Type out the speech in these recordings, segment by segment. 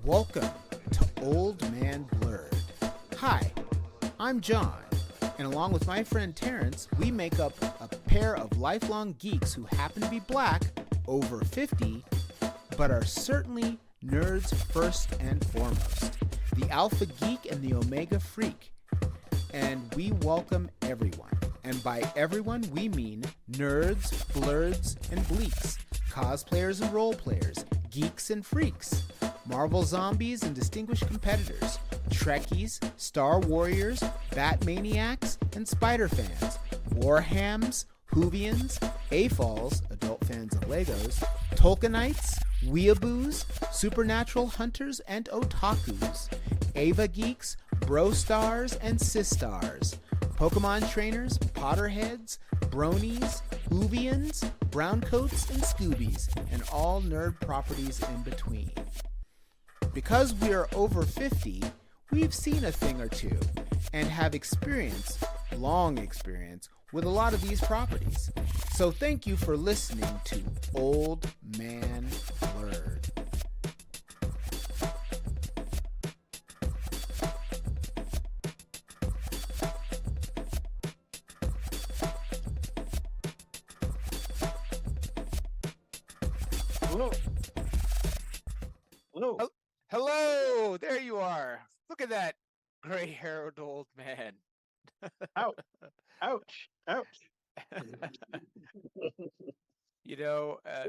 Welcome to Old Man Blerd. Hi, I'm John, and along with my friend Terrance, we make up a pair of lifelong geeks who happen to be black, over 50, but are certainly nerds first and foremost. The Alpha Geek and the Omega Freak. And we welcome everyone. And by everyone, we mean nerds, blerds, and bleaks, cosplayers and role players, geeks and freaks, Marvel zombies and distinguished competitors, Trekkies, Star Warriors, Batmaniacs, and Spider fans, Warhams, Whovians, AFOLs, adult fans of Legos, Tolkienites, Weeaboos, Supernatural hunters and otakus, Ava geeks, Bro stars and sis stars, Pokemon trainers, Potterheads, Bronies, Whovians, Browncoats, and Scoobies, and all nerd properties in between. Because we are over 50, we've seen a thing or two and have experience, long experience, with a lot of these properties. So thank you for listening to Old Man Blerd. Hello. Hello. Hello, there you are. Look at that gray-haired old man. Ouch. Ouch. Ouch.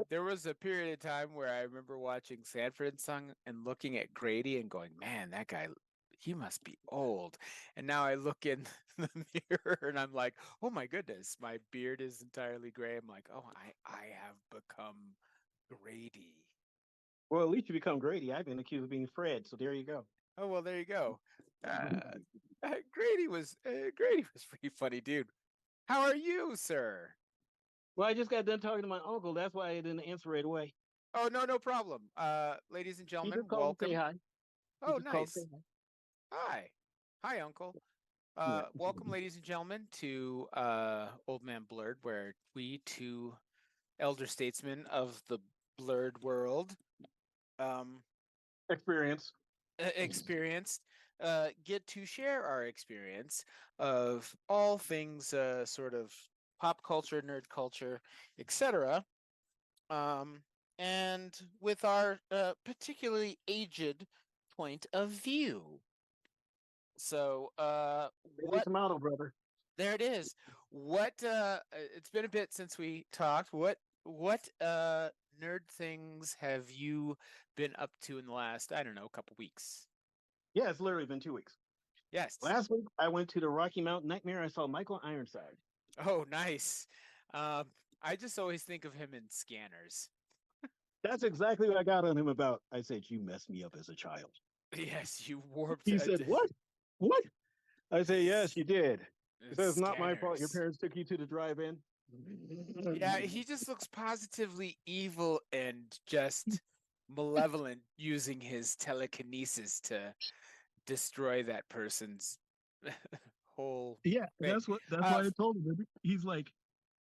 There was a period of time where I remember watching Sanford and Son and looking at Grady and going, man, that guy, he must be old. And now I look in the mirror and I'm like, oh my goodness, my beard is entirely gray. I'm like, oh, I have become Grady. Well, at least you become Grady. I've been accused of being Fred, so there you go. Oh, well, there you go. Grady was pretty funny, dude. How are you, sir? Well, I just got done talking to my uncle. That's why I didn't answer right away. Oh, no problem. Ladies and He gentlemen, just called to welcome. say hi. Oh, nice. Hi. Hi, Uncle. Yeah. Welcome, ladies and gentlemen, to Old Man Blerd, where we two elder statesmen of the Blerd world Experience. experienced get to share our experience of all things sort of pop culture, nerd culture, etc. And with our particularly aged point of view. So Tomato, brother. there it is. What it's been a bit since we talked. What nerd things have you been up to in the last, I don't know, couple weeks? Yeah, it's literally been 2 weeks. Yes. Last week, I went to the Rocky Mountain Nightmare. I saw Michael Ironside. Oh, nice. I just always think of him in Scanners. That's exactly what I got on him about. I said, you messed me up as a child. Yes, you warped. He said, what? What? I say, yes, you did. He says, it's not my fault. Your Scanners. parents took you to the drive-in. Yeah, he just looks positively evil and just malevolent, using his telekinesis to destroy that person's whole Yeah, thing. that's why I told him. He's like,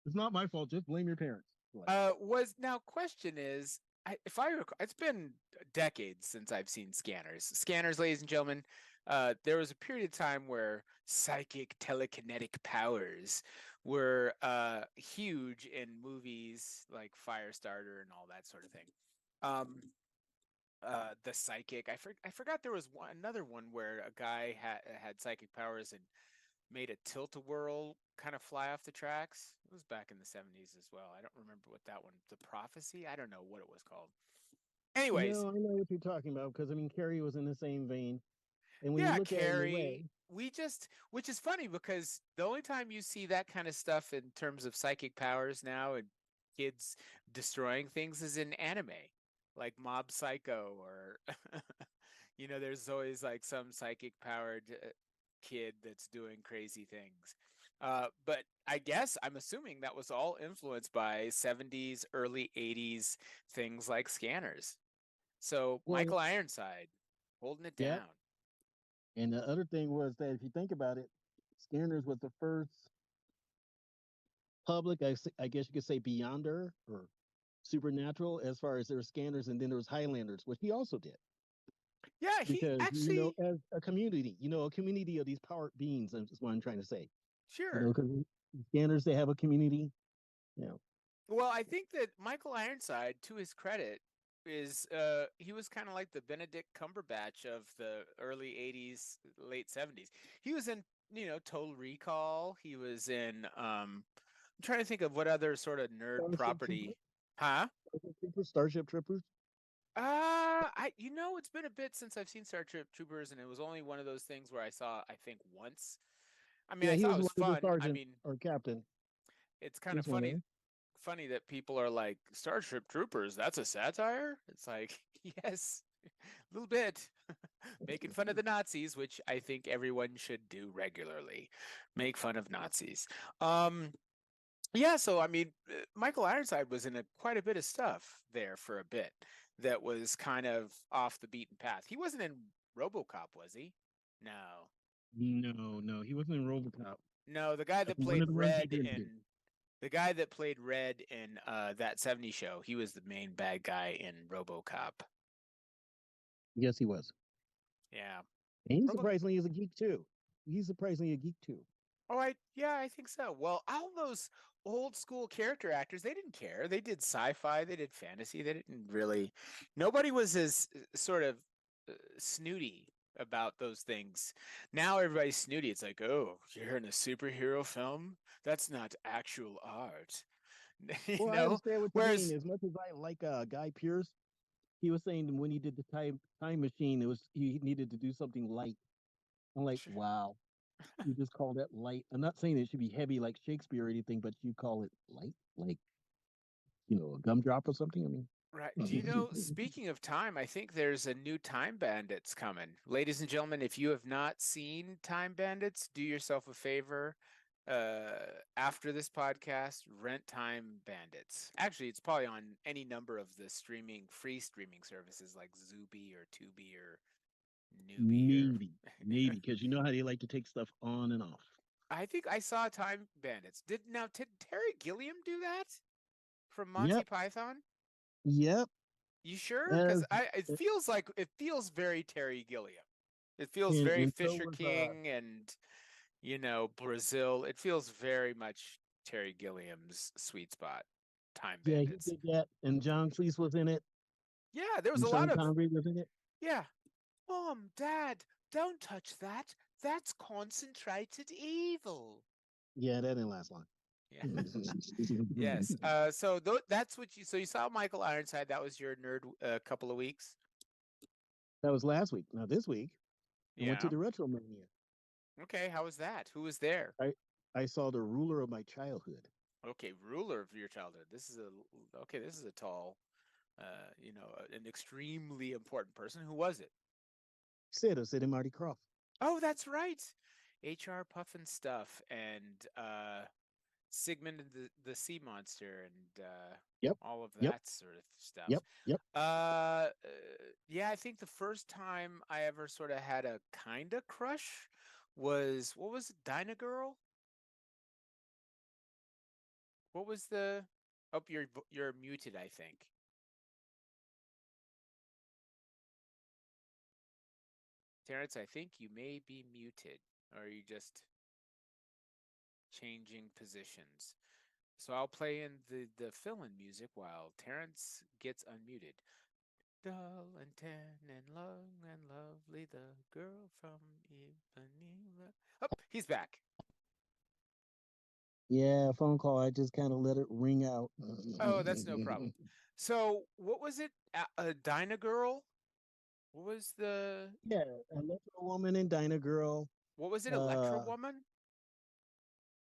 it's not my fault. Just blame your parents. Question is, if I recall, it's been decades since I've seen Scanners. Scanners, ladies and gentlemen, there was a period of time where psychic telekinetic powers were huge in movies like Firestarter and all that sort of thing. The psychic, I forgot there was another one where a guy had psychic powers and made a tilt-a-whirl kind of fly off the tracks. It was back in the 70s as well. I don't remember what that one, the Prophecy, I don't know what it was called. Anyways. No, I know what you're talking about because I mean Carrie was in the same vein. And when Yeah, you look Carrie, at it in a way, which is funny because the only time you see that kind of stuff in terms of psychic powers now and kids destroying things is in anime, like Mob Psycho, or there's always like some psychic powered kid that's doing crazy things. But I guess I'm assuming that was all influenced by 70s, early 80s things like Scanners. So well, Michael Ironside holding it yeah. down. And the other thing was that if you think about it, Scanners was the first public, I guess you could say, Beyonder or Supernatural, as far as there were Scanners, and then there was Highlanders, which he also did. Yeah, he because actually as a community of these powered beings is what I'm trying to say. sure. Because scanners, they have a community. Yeah. Well, I think that Michael Ironside, to his credit, is he was kind of like the Benedict Cumberbatch of the early '80s, late '70s. He was in Total Recall. He was in I'm trying to think of what other sort of nerd Starship Troopers. property. Huh? Starship Troopers. It's been a bit since I've seen Starship Troopers, and it was only one of those things where I saw, I think, once. I mean, Yeah, I he thought was it was one of the fun. I sergeant mean, or captain. it's He kind of was one of them. funny that people are like Starship Troopers. That's a satire. It's like yes, a little bit making fun of the Nazis, which I think everyone should do regularly. Make fun of Nazis. Um, yeah. So I mean, Michael Ironside was in quite a bit of stuff there for a bit that was kind of off the beaten path. He wasn't in RoboCop, was he? No. No, no, he wasn't in RoboCop. No, the guy that One played of the ones he Red didn't do. in the guy that played Red in that '70s show, he was the main bad guy in RoboCop. Yes, he was. Yeah. And he Robo surprisingly is a geek too. He's surprisingly a geek too. Oh, I think so. Well, all those old school character actors, they didn't care. They did sci-fi, they did fantasy. They didn't really nobody was as sort of snooty about those things. Now everybody's snooty. It's like, "Oh, you're in a superhero film? That's not actual art." You Well, I know? understand what you mean. Whereas As much as I like Guy Pearce, he was saying that when he did the time machine, it was he needed to do something light. I'm like, wow, you just call that light. I'm not saying it should be heavy like Shakespeare or anything, but you call it light, like a gumdrop or something. I mean, right. Do you know, speaking of time, I think there's a new Time Bandits coming. Ladies and gentlemen, if you have not seen Time Bandits, do yourself a favor. After this podcast, rent Time Bandits. Actually, it's probably on any number of the free streaming services like Zubi or Tubi or Newbie or maybe, because you know how they like to take stuff on and off. I think I saw Time Bandits. Did Terry Gilliam do that from Monty Yep, Python? yep. You sure? Because As it feels very Terry Gilliam. It feels very and so Fisher was King and Brazil. It feels very much Terry Gilliam's sweet spot. Time yeah, he Bandits. did that, and John Cleese was in it, Yeah, there was and a Sean lot of Connery was in it. yeah. Mom, Dad, don't touch that. That's concentrated evil. Yeah, that didn't last long. Yeah. Yes. So that's what you saw Michael Ironside. That was your nerd couple of weeks. That was last week. Now this week, I went to Yeah. the Retro Mania. Okay. How was that? Who was there? I saw the ruler of my childhood. Okay, ruler of your childhood. This is a tall, an extremely important person. Who was it? Sid and Marty Croft. Oh, that's right. HR Puffin stuff and Sigmund and the Sea Monster and Yep, all of yep, that sort of stuff. yep. Yeah, I think the first time I ever sort of had a kind of crush was what was it, Dyna Girl? What was the? Oh, you're muted, I think. Terrance, I think you may be muted, or are you just changing positions? So I'll play in the fill-in music while Terrance gets unmuted. Dull and tan and long and lovely, the girl from Ipanema. Oh, he's back. Yeah, phone call. I just kind of let it ring out. Oh, that's no problem. So what was it? A Dyna Girl? What was the? Yeah, Electro Woman and Dyna Girl. What was it? Electra Uh, Woman?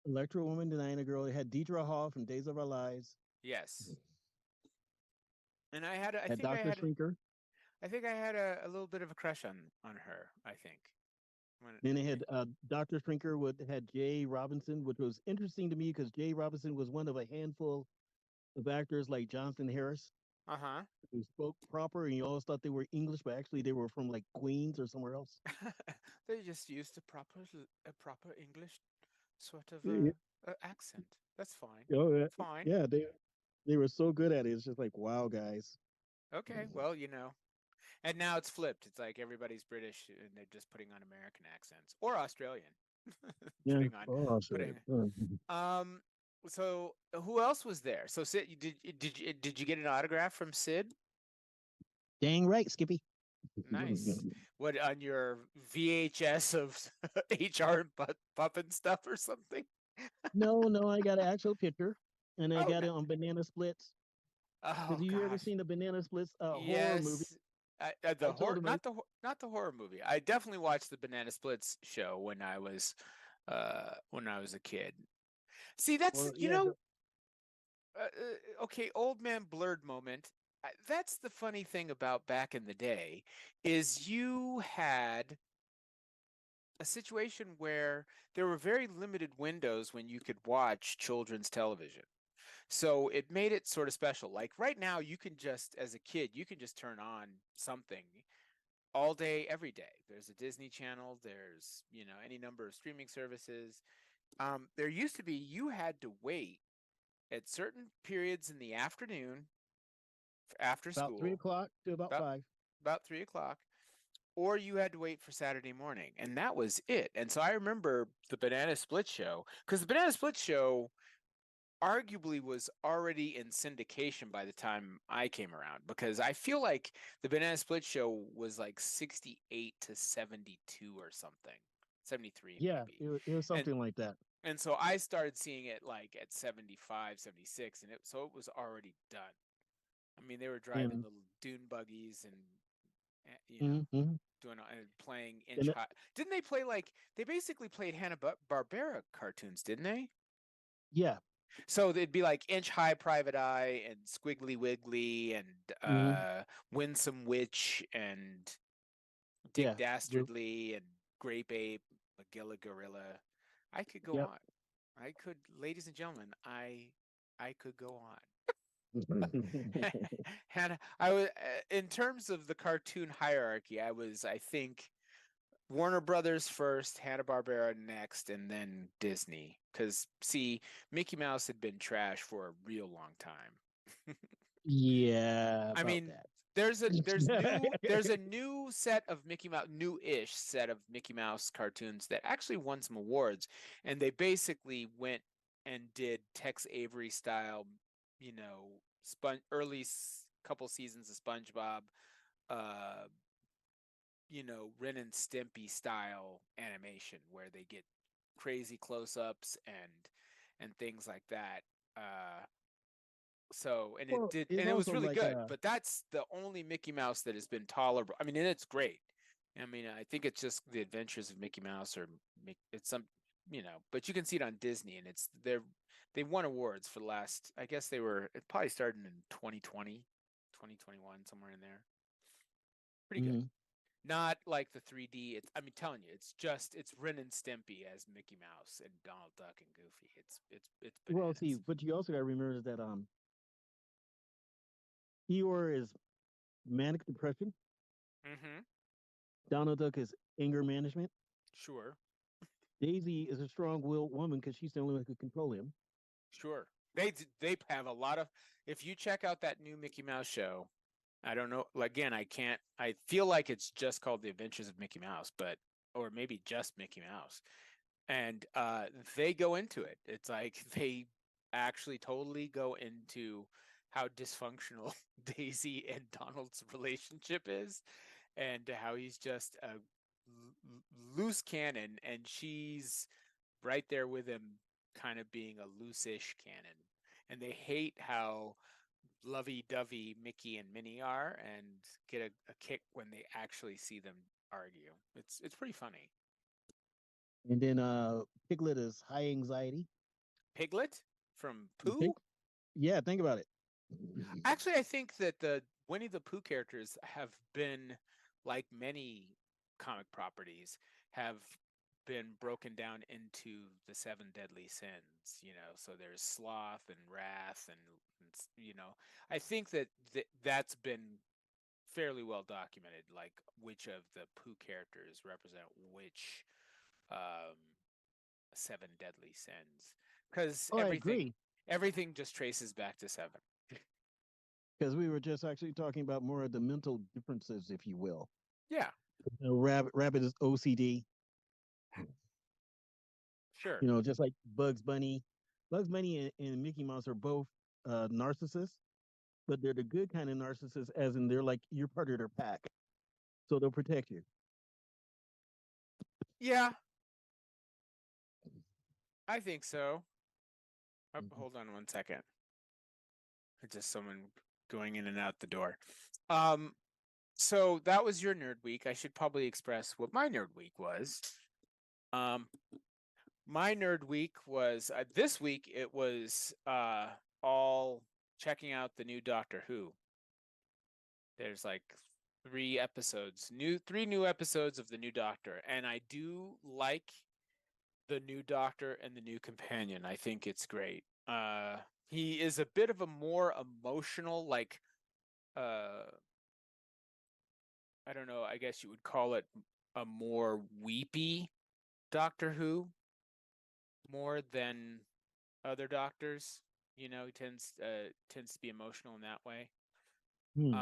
Electro Woman and Dyna Girl. It had Deidre Hall from Days of Our Lives. Yes. And I had, Had Dr. Shrinker. I think I had a little bit of a crush on her. I think. Then it had Dr. Shrinker had Jay Robinson, which was interesting to me because Jay Robinson was one of a handful of actors like Jonathan Harris Uh-huh. who spoke proper, and you always thought they were English, but actually they were from like Queens or somewhere else. They just used a proper English sort of Yeah, accent. That's fine. oh, Fine. yeah, they were so good at it. It's just like, wow, guys. Okay. Well, And now it's flipped. It's like everybody's British and they're just putting on American accents or Australian. Yeah. putting on Oh, I'll say putting it. Mhm. um so who else was there? So Sid, did you get an autograph from Sid? Dang right, Skippy. Nice. What on your VHS of HR and Puffin stuff or something? No, no, I got an actual picture, and I Oh, got no. it on Banana Splits. Because Oh you ever gosh. seen the Banana Splits horror movie? Yes. The I horror, told him, not the horror movie. I definitely watched the Banana Splits show when I was a kid. See, that's well, yeah, okay, old man Blerd moment. That's the funny thing about back in the day is you had a situation where there were very limited windows when you could watch children's television. So it made it sort of special. Like right now, you can just, as a kid, you can just turn on something all day, every day. There's a Disney Channel. There's, any number of streaming services. There used to be, you had to wait at certain periods in the afternoon after about three school, o'clock to about about 5. about 3 o'clock, or you had to wait for Saturday morning, and that was it. And so I remember the Banana Split show because the Banana Split show arguably was already in syndication by the time I came around because I feel like the Banana Split show was like 68 to 72 or something. 73 Yeah, maybe. it was And something like that. and so I started seeing it like at 75, 76, and so it was already done. I mean, they were driving And little dune buggies and mm-hmm. doing and playing and Inch High. Didn't they play like they basically played Hanna Barbera cartoons, didn't they? yeah, So it'd be like Inch High Private Eye and Squiggly Wiggly and mm-hmm. Winsome Witch and Dick yeah, the- Dastardly and Grape Ape, Magilla Gorilla. I could go yep. on. I could, ladies and gentlemen, I could go on. And I was in terms of the cartoon hierarchy, I think Warner Brothers first, Hanna-Barbera next, and then Disney. Because see, Mickey Mouse had been trash for a real long time. Yeah, I about mean, that. there's a new set of Mickey Mouse, new-ish set of Mickey Mouse cartoons that actually won some awards, and they basically went and did Tex Avery style, early couple seasons of SpongeBob, uh, Ren and Stimpy style animation where they get crazy close-ups and things like that. Uh, Well, and it's it was also really like good, but that's the only Mickey Mouse that has been tolerable. I mean, and it's great. I mean, I think it's just the Adventures of Mickey Mouse it's some, but you can see it on Disney and they won awards for the last, I guess it probably started in 2020, 2021, somewhere in there. Pretty good. mm-hmm. Not like the 3D. I'm telling you, it's Ren and Stimpy as Mickey Mouse and Donald Duck and Goofy. It's Well, see, bananas. but you also got to remember that Eeyore is manic depression. Mm-hmm. Donald Duck is anger management. Sure. Daisy is a strong-willed woman because she's the only one who can control him. Sure. They have a lot of. If you check out that new Mickey Mouse show, I don't know. Again, I can't. I feel like it's just called The Adventures of Mickey Mouse, or maybe just Mickey Mouse. And they go into it. It's like they actually totally go into how dysfunctional Daisy and Donald's relationship is, and how he's just a loose cannon, and she's right there with him, kind of being a loose-ish cannon. And they hate how lovey-dovey Mickey and Minnie are, and get a kick when they actually see them argue. It's pretty funny. And then Piglet is high anxiety. Piglet from Pig, Pooh? yeah, think about it. Actually, I think that the Winnie the Pooh characters have been, like many comic properties, have been broken down into the seven deadly sins. So there's sloth and wrath, I think that that's been fairly well documented, like which of the Pooh characters represent which um, seven deadly sins, because Oh, I agree. everything just traces back to seven. Because we were just actually talking about more of the mental differences, if you will. Yeah, Rabbit is OCD. sure. Just like Bugs Bunny. Bugs Bunny and Mickey Mouse are both narcissists, but they're the good kind of narcissists, as in they're like you're part of their pack, so they'll protect you. Yeah, I think so. Hold on one second. Just someone going in and out the door. So that was your nerd week. I should probably express what my nerd week was. My nerd week was this week. It was all checking out the new Doctor Who. There's like three new episodes of the new Doctor, and I do like the new Doctor and the new companion. I think it's great. He is a bit of a more emotional, like I don't know, I guess you would call it a more weepy Doctor Who, more than other doctors. He tends to be emotional in that way. Hmm.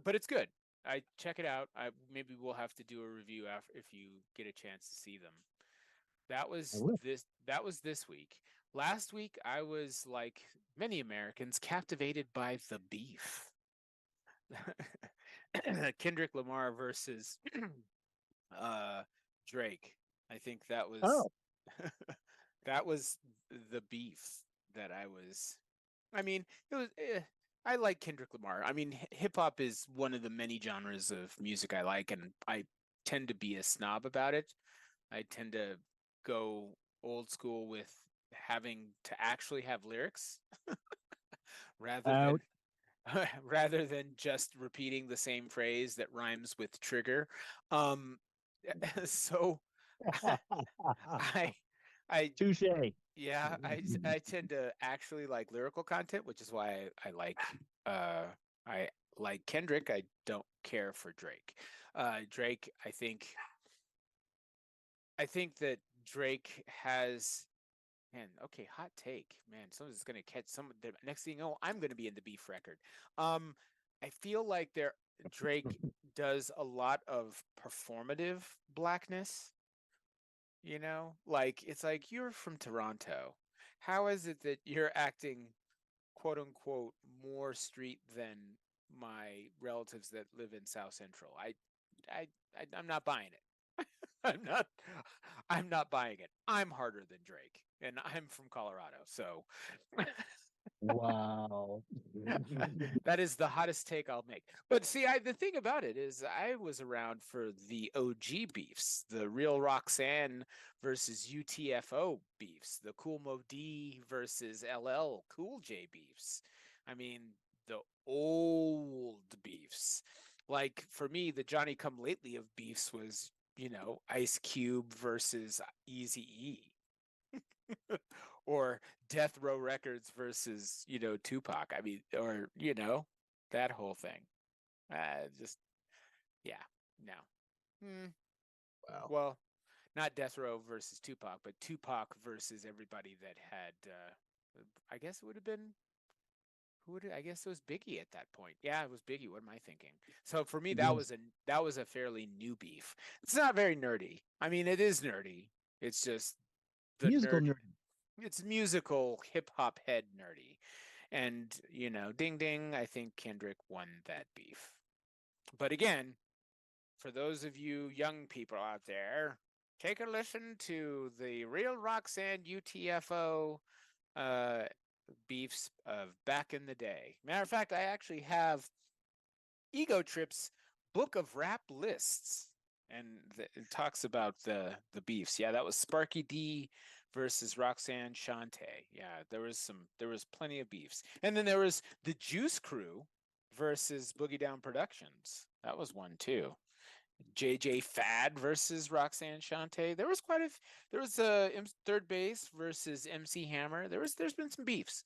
But it's good. I check it out. Maybe we'll have to do a review after if you get a chance to see them. That was this week. Last week I was, like many Americans, captivated by the beef. Kendrick Lamar versus Drake. I think that was Oh, that was the beef that I was. I mean, it was. I like Kendrick Lamar. I mean, hip hop is one of the many genres of music I like, and I tend to be a snob about it. I tend to go old school with having to actually have lyrics rather than ouch. rather than just repeating the same phrase that rhymes with trigger. Um, so I, I, Touche. yeah, I tend to actually like lyrical content, which is why uh, I like Kendrick. I don't care for Drake. Drake, I think that Drake has. Man, okay, hot take. Man, someone's gonna catch some. The next thing you know, I'm gonna be in the beef record. Um, I feel like Drake does a lot of performative blackness. Like it's like you're from Toronto. How is it that you're acting, quote unquote, more street than my relatives that live in South Central? I, I'm not buying it. I'm not I'm not buying it. I'm harder than Drake, and I'm from Colorado, so Wow. that is the hottest take I'll make. But see, the thing about it is I was around for the OG beefs, the real Roxanne versus UTFO beefs, the Cool Mo D versus LL Cool J beefs. I mean, the old beefs. Like for me, the Johnny Come Lately of beefs was, Ice Cube versus Easy E. Or Death Row Records versus, Tupac. I mean, or, that whole thing. Just, yeah, no. Wow. Well, not Death Row versus Tupac, but Tupac versus everybody that had, I guess it would have been, I guess it was Biggie at that point. Yeah, it was Biggie. What am I thinking? So for me, that Yes. was a fairly new beef. It's not very nerdy. I mean, it is nerdy. It's just the Musical nerd. nerd. It's musical hip hop head nerdy. And, ding ding, I think Kendrick won that beef. But again, for those of you young people out there, take a listen to the real Roxanne UTFO uh, beefs of back in the day. Matter of fact, I actually have Ego Trip's book of rap lists, and it talks about the beefs. Yeah, that was Sparky D versus Roxanne Shante. Yeah, there was plenty of beefs, and then there was the Juice Crew versus Boogie Down Productions. That was one too. JJ Fad versus Roxanne Shante. There was Third Base versus MC Hammer. There's been some beefs.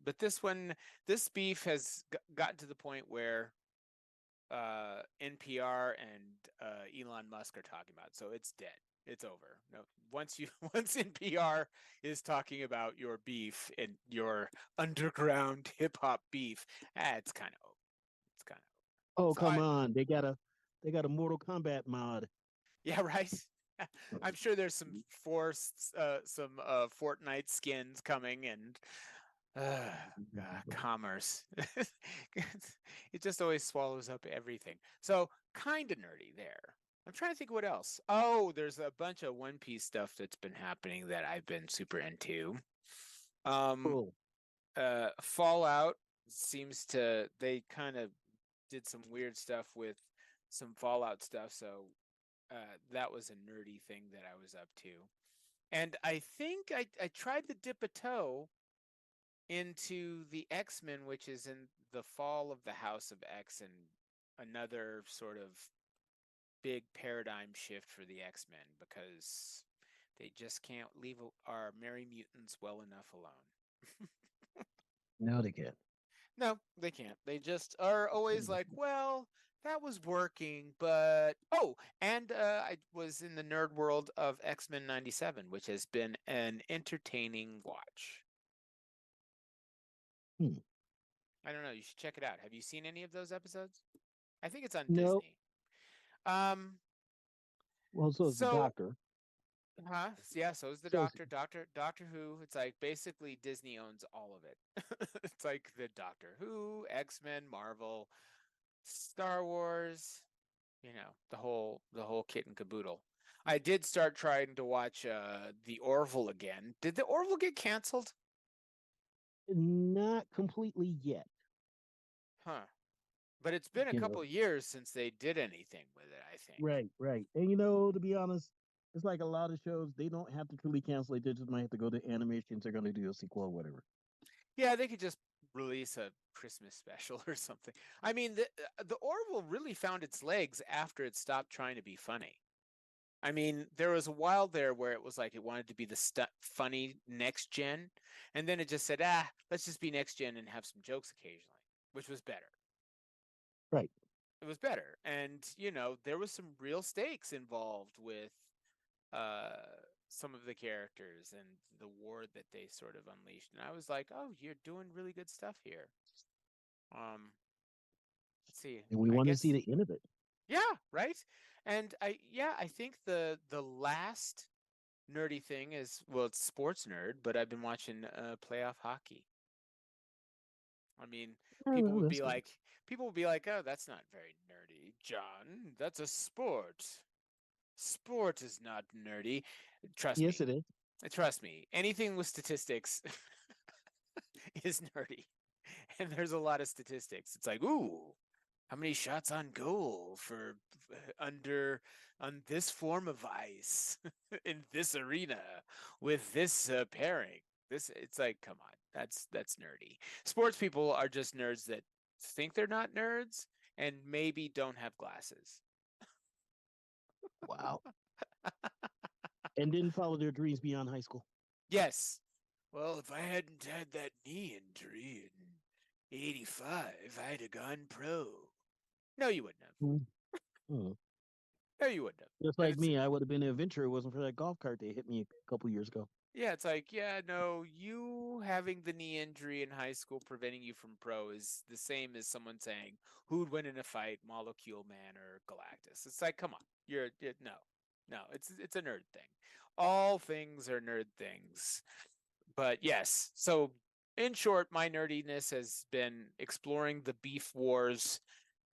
But this beef has gotten to the point where NPR and Elon Musk are talking about, so it's dead. It's over. No, once in PR is talking about your beef and your underground hip hop beef, it's kind of over. It's kind of Oh, over. So come on. They got a Mortal Kombat mod. yeah, right. I'm sure there's some Fortnite skins coming and commerce. It just always swallows up everything. So kind of nerdy there. I'm trying to think what else. Oh, there's a bunch of One Piece stuff that's been happening that I've been super into. Um, Cool. Fallout seems to they kind of did some weird stuff with some Fallout stuff, so that was a nerdy thing that I was up to. And I think I tried to dip a toe into the X-Men, which is in the fall of the House of X and another sort of big paradigm shift for the X-Men because they just can't leave our merry mutants well enough alone. No, they can't. No, they can't. They just are always like, well, that was working, but and I was in the nerd world of X-Men 97, which has been an entertaining watch. Hmm. I don't know, you should check it out. Have you seen any of those episodes? I think it's on No. Disney. Um Well, so is the so Doctor. yeah, so is the So is, Doctor Who. It's like basically Disney owns all of it. It's like the Doctor Who, X-Men, Marvel, Star Wars, the whole kit and caboodle. I did start trying to watch the Orville again. Did the Orville get canceled? not completely yet. Huh. But it's been a You couple know, of years since they did anything with it, I think. right. And to be honest, it's like a lot of shows, they don't have to truly cancel it. They just might have to go to animations. They're going to do a sequel or whatever. Yeah, they could just release a Christmas special or something. I mean, the Orville really found its legs after it stopped trying to be funny. I mean, there was a while there where it was like it wanted to be the funny next gen, and then it just said, let's just be next gen and have some jokes occasionally, which was better. Right. It was better, and there was some real stakes involved with uh, some of the characters and the war that they sort of unleashed, and I was like, oh, you're doing really good stuff here. Let's see. And we I want to see guess the end of it. yeah, right. And I think the last nerdy thing is, well, it's sports nerd, but I've been watching playoff hockey. I mean, Oh, people well, would that's be good. like, oh, that's not very nerdy, John. That's a sport. Sport is not nerdy. Trust Yes, me. it is. Trust me. Anything with statistics is nerdy. And there's a lot of statistics. It's like, ooh, how many shots on goal for under on this form of ice in this arena with this pairing? It's like, come on, that's nerdy. Sports people are just nerds that think they're not nerds and maybe don't have glasses. Wow. And didn't follow their dreams beyond high school. Yes. Well, if I hadn't had that knee injury in '85, I'd have gone pro. No, you wouldn't have. Mm. No, you wouldn't have. Just And like it's me, I would have been an adventurer. It wasn't for that golf cart they hit me a couple years ago. yeah, it's like, yeah, no, you having the knee injury in high school preventing you from pro is the same as someone saying who'd win in a fight, Molecule Man or Galactus. It's like, come on, no, it's a nerd thing. All things are nerd things. But yes, so in short, my nerdiness has been exploring the beef wars,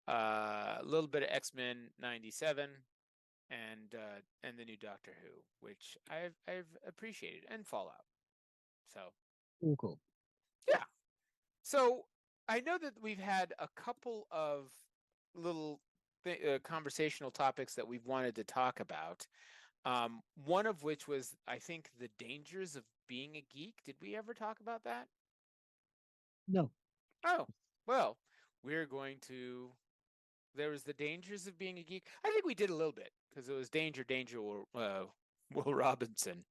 a little bit of X-Men 97, and the new Doctor Who, which I've appreciated, and Fallout. So Cool. yeah. So I know that we've had a couple of little conversational topics that we've wanted to talk about. One of which was, I think, the dangers of being a geek. Did we ever talk about that? No. Oh, well, we're going to. There was the dangers of being a geek. I think we did a little bit because it was Danger, Will Robinson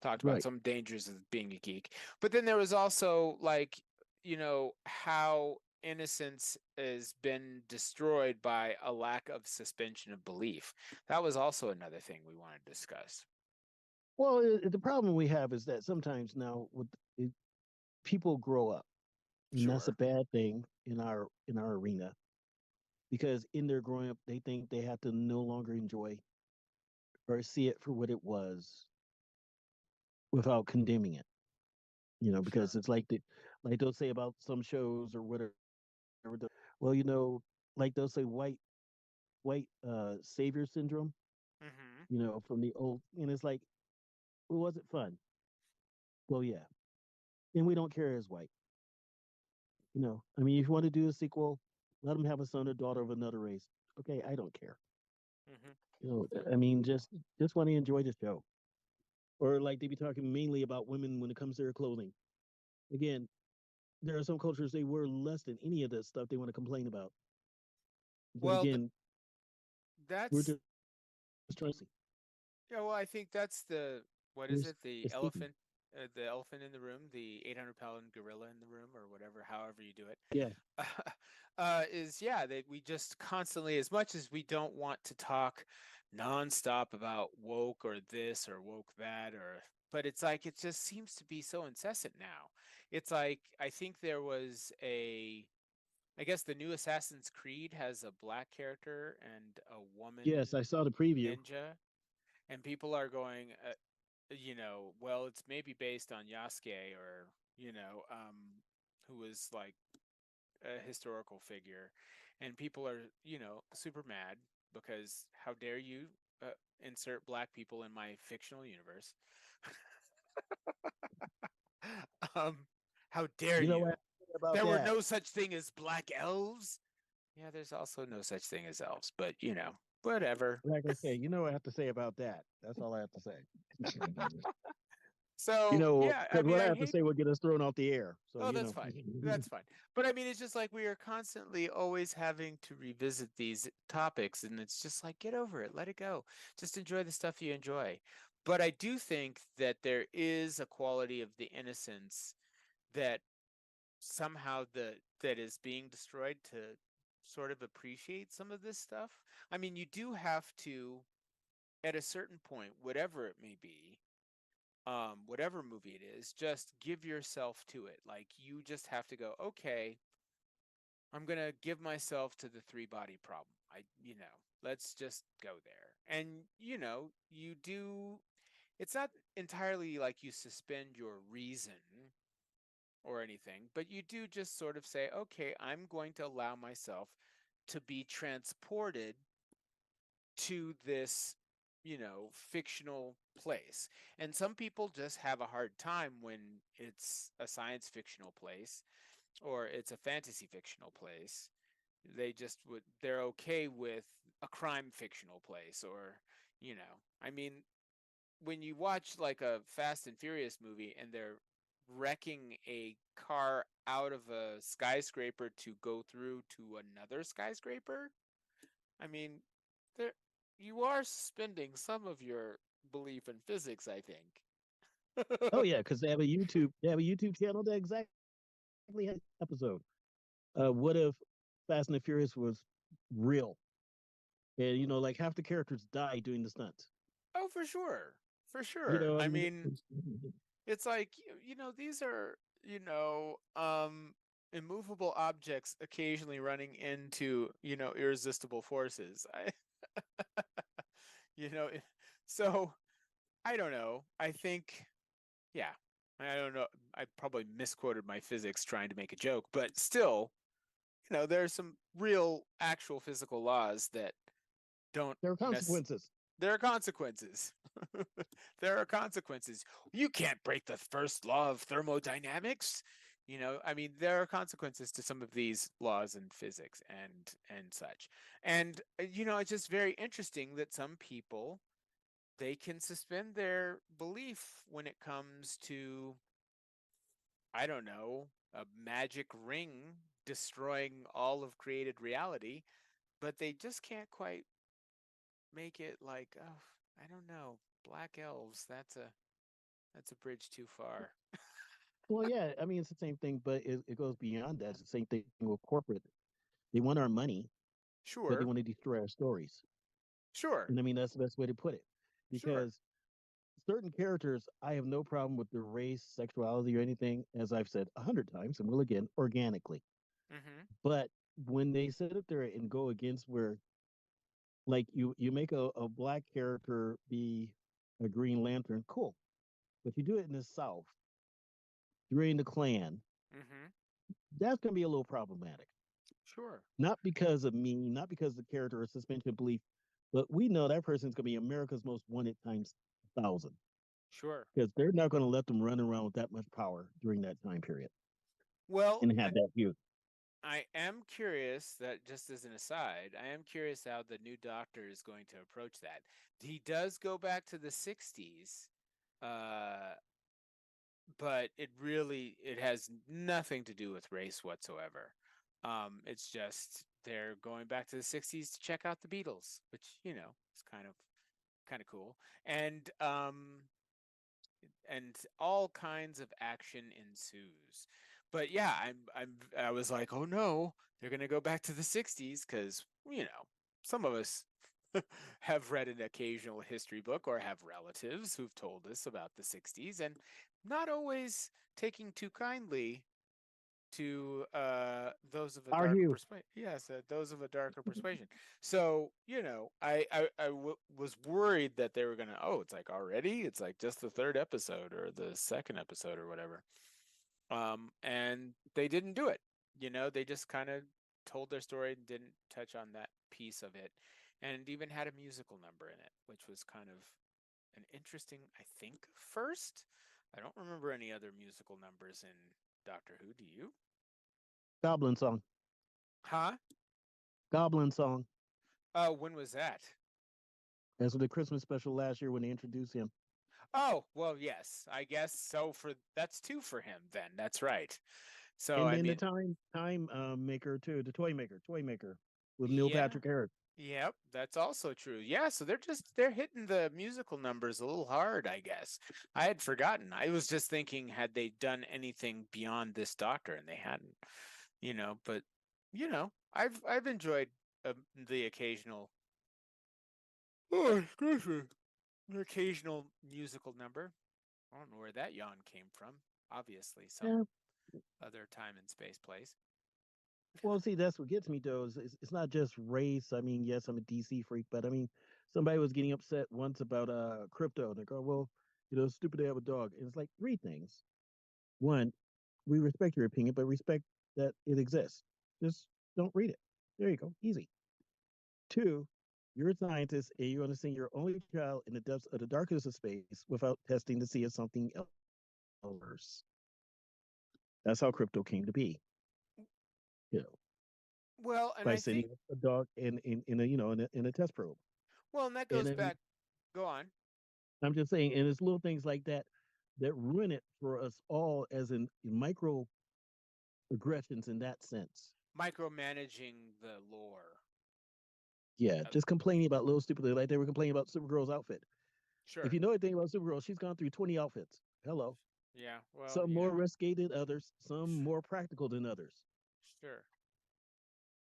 talked about Right. some dangers of being a geek. But then there was also like, how innocence has been destroyed by a lack of suspension of belief. That was also another thing we wanted to discuss. Well, the problem we have is that sometimes now with it, people grow up, and that's a Sure. bad thing in our arena because in their growing up, they think they have to no longer enjoy or see it for what it was without condemning it. Because Sure. it's like they'll say about some shows or whatever. Well, like they'll say white savior syndrome. Hmm. From the old, and it's like, well, was it fun? Well, yeah, and we don't care as white. I mean, if you want to do a sequel, let them have a son or daughter of another race. Okay, I don't care. Hmm. I mean, just want to enjoy the show. Or like they be talking mainly about women when it comes to their clothing. Again, there are some cultures they wear less than any of the stuff they want to complain about. But Well, again, we're that's just trying to see. yeah. Well, I think that's the what is There's it? esteem. The elephant in the room, the 800-pound gorilla in the room, or whatever, however you do it. Yeah. Is yeah that we just constantly, as much as we don't want to talk nonstop about woke or this or woke that, or but it's like it just seems to be so incessant now. It's like I think there was a I guess the new Assassin's Creed has a black character and a woman Yes, I saw the preview. ninja, and people are going, well, it's maybe based on Yasuke or who was like a historical figure, and people are super mad because how dare you uh, insert black people in my fictional universe? um, how dare You know you? what about There were that? no such thing as black elves. Yeah, there's also no such thing as elves, but whatever. Like I say, you know what I have to say about that. That's all I have to say. Yeah, I Because mean, what I I have to hate. say will get us thrown off the air. So Oh, that's fine. That's fine. But I mean, it's just like we are constantly always having to revisit these topics, and it's just like, get over it, let it go. Just enjoy the stuff you enjoy. But I do think that there is a quality of the innocence that somehow that is being destroyed to sort of appreciate some of this stuff. I mean, you do have to, at a certain point, whatever it may be, whatever movie it is, just give yourself to it. Like you just have to go, okay, I'm gonna give myself to the three body problem. Let's just go there. And you do. It's not entirely like you suspend your reason or anything, but you do just sort of say, okay, I'm going to allow myself to be transported to this fictional place. And some people just have a hard time when it's a science fictional place or it's a fantasy fictional place. They're okay with a crime fictional place, or I mean, when you watch like a Fast and Furious movie and they're wrecking a car out of a skyscraper to go through to another skyscraper, I mean, there you are suspending some of your belief in physics, I think. Oh yeah, because they have a YouTube channel that exactly has episode. What if Fast and the Furious was real? And like half the characters die doing the stunts. Oh, for sure. For sure. I I mean, mean, it's like, these are, immovable objects occasionally running into, irresistible forces. You know, so I don't know. I think, yeah, I don't know. I probably misquoted my physics trying to make a joke, but still, there are some real, actual physical laws that don't there are necessarily. consequences. There are consequences. There are consequences. You can't break the first law of thermodynamics. I mean, there are consequences to some of these laws in physics and such. And it's just very interesting that some people they can suspend their belief when it comes to, I don't know, a magic ring destroying all of created reality, but they just can't quite make it like, oh, I don't know, black elves. That's a bridge too far. Well, yeah, I mean, it's the same thing, but it goes beyond that. It's the same thing with corporate. They want our money, but they Sure, want to destroy our stories. sure, And I mean, that's the best way to put it. sure. Because certain characters, I have no problem with their race, sexuality, or anything, as I've said 100 times, and will again, organically. Hmm. But when they sit up there and go against where, like, you make a black character be a Green Lantern, cool. But you do it in the South during the Klan, Hmm. that's going to be a little problematic. Sure, Not because of me, not because of the character or suspension of belief, but we know that person's going to be America's most wanted times 1,000 sure. because they're not going to let them run around with that much power during that time period Well, and have that view. I am curious that, just as an aside, I am curious how the new Doctor is going to approach that. He does go back to the 60s, uh, but it has nothing to do with race whatsoever. It's just they're going back to the 60s to check out the Beatles, which, is kind of cool. And all kinds of action ensues. But yeah, I was like, oh no, they're gonna go back to the 60s because some of us have read an occasional history book or have relatives who've told us about the 60s and not always taking too kindly to those of a Our darker Hugh, persuasion. Yes, those of a darker persuasion. So was worried that they were gonna. Oh, it's like already. It's like just the third episode or the second episode or whatever. And they didn't do it. They just kind of told their story and didn't touch on that piece of it, and it even had a musical number in it, which was kind of an interesting, I think, first. I don't remember any other musical numbers in Doctor Who. Do you? Goblin song, Huh? Goblin song. When was that? As with the Christmas special last year when they introduced him. Oh, well, yes, I guess so. That's two for him then. That's right. So And I then the mean, time maker too, the toy maker with Neil yeah, Patrick Harris. yep, that's also true. Yeah, so they're hitting the musical numbers a little hard, I guess. I had forgotten. I was just thinking, had they done anything beyond this Doctor, and they hadn't. But I've enjoyed the occasional. Oh, excuse me. An occasional musical number. I don't know where that yawn came from. Obviously, some Yeah. other time and space place. Well, see, that's what gets me though. It's not just race. I mean, yes, I'm a DC freak, but I mean, somebody was getting upset once about crypto. And they go, well, stupid to have a dog. And it's like three things. One, we respect your opinion, but respect that it exists. Just don't read it. There you go. Easy. Two, you're a scientist and you understand your only child in the depths of the darkness of space without testing to see if something else. That's how crypto came to be. You know, Well, and by I think, sending a dog in a in a test probe. and that And goes then back. Go on. I'm just saying, and it's little things like that that ruin it for us all as in micro aggressions in that sense. Micromanaging the lore. Yeah, Uh, just complaining about little stupid like they were complaining about Supergirl's outfit. If sure. you know anything about Supergirl, she's gone through 20 outfits. Hello. Yeah. Well, Some more risque than others, some more practical than others. sure.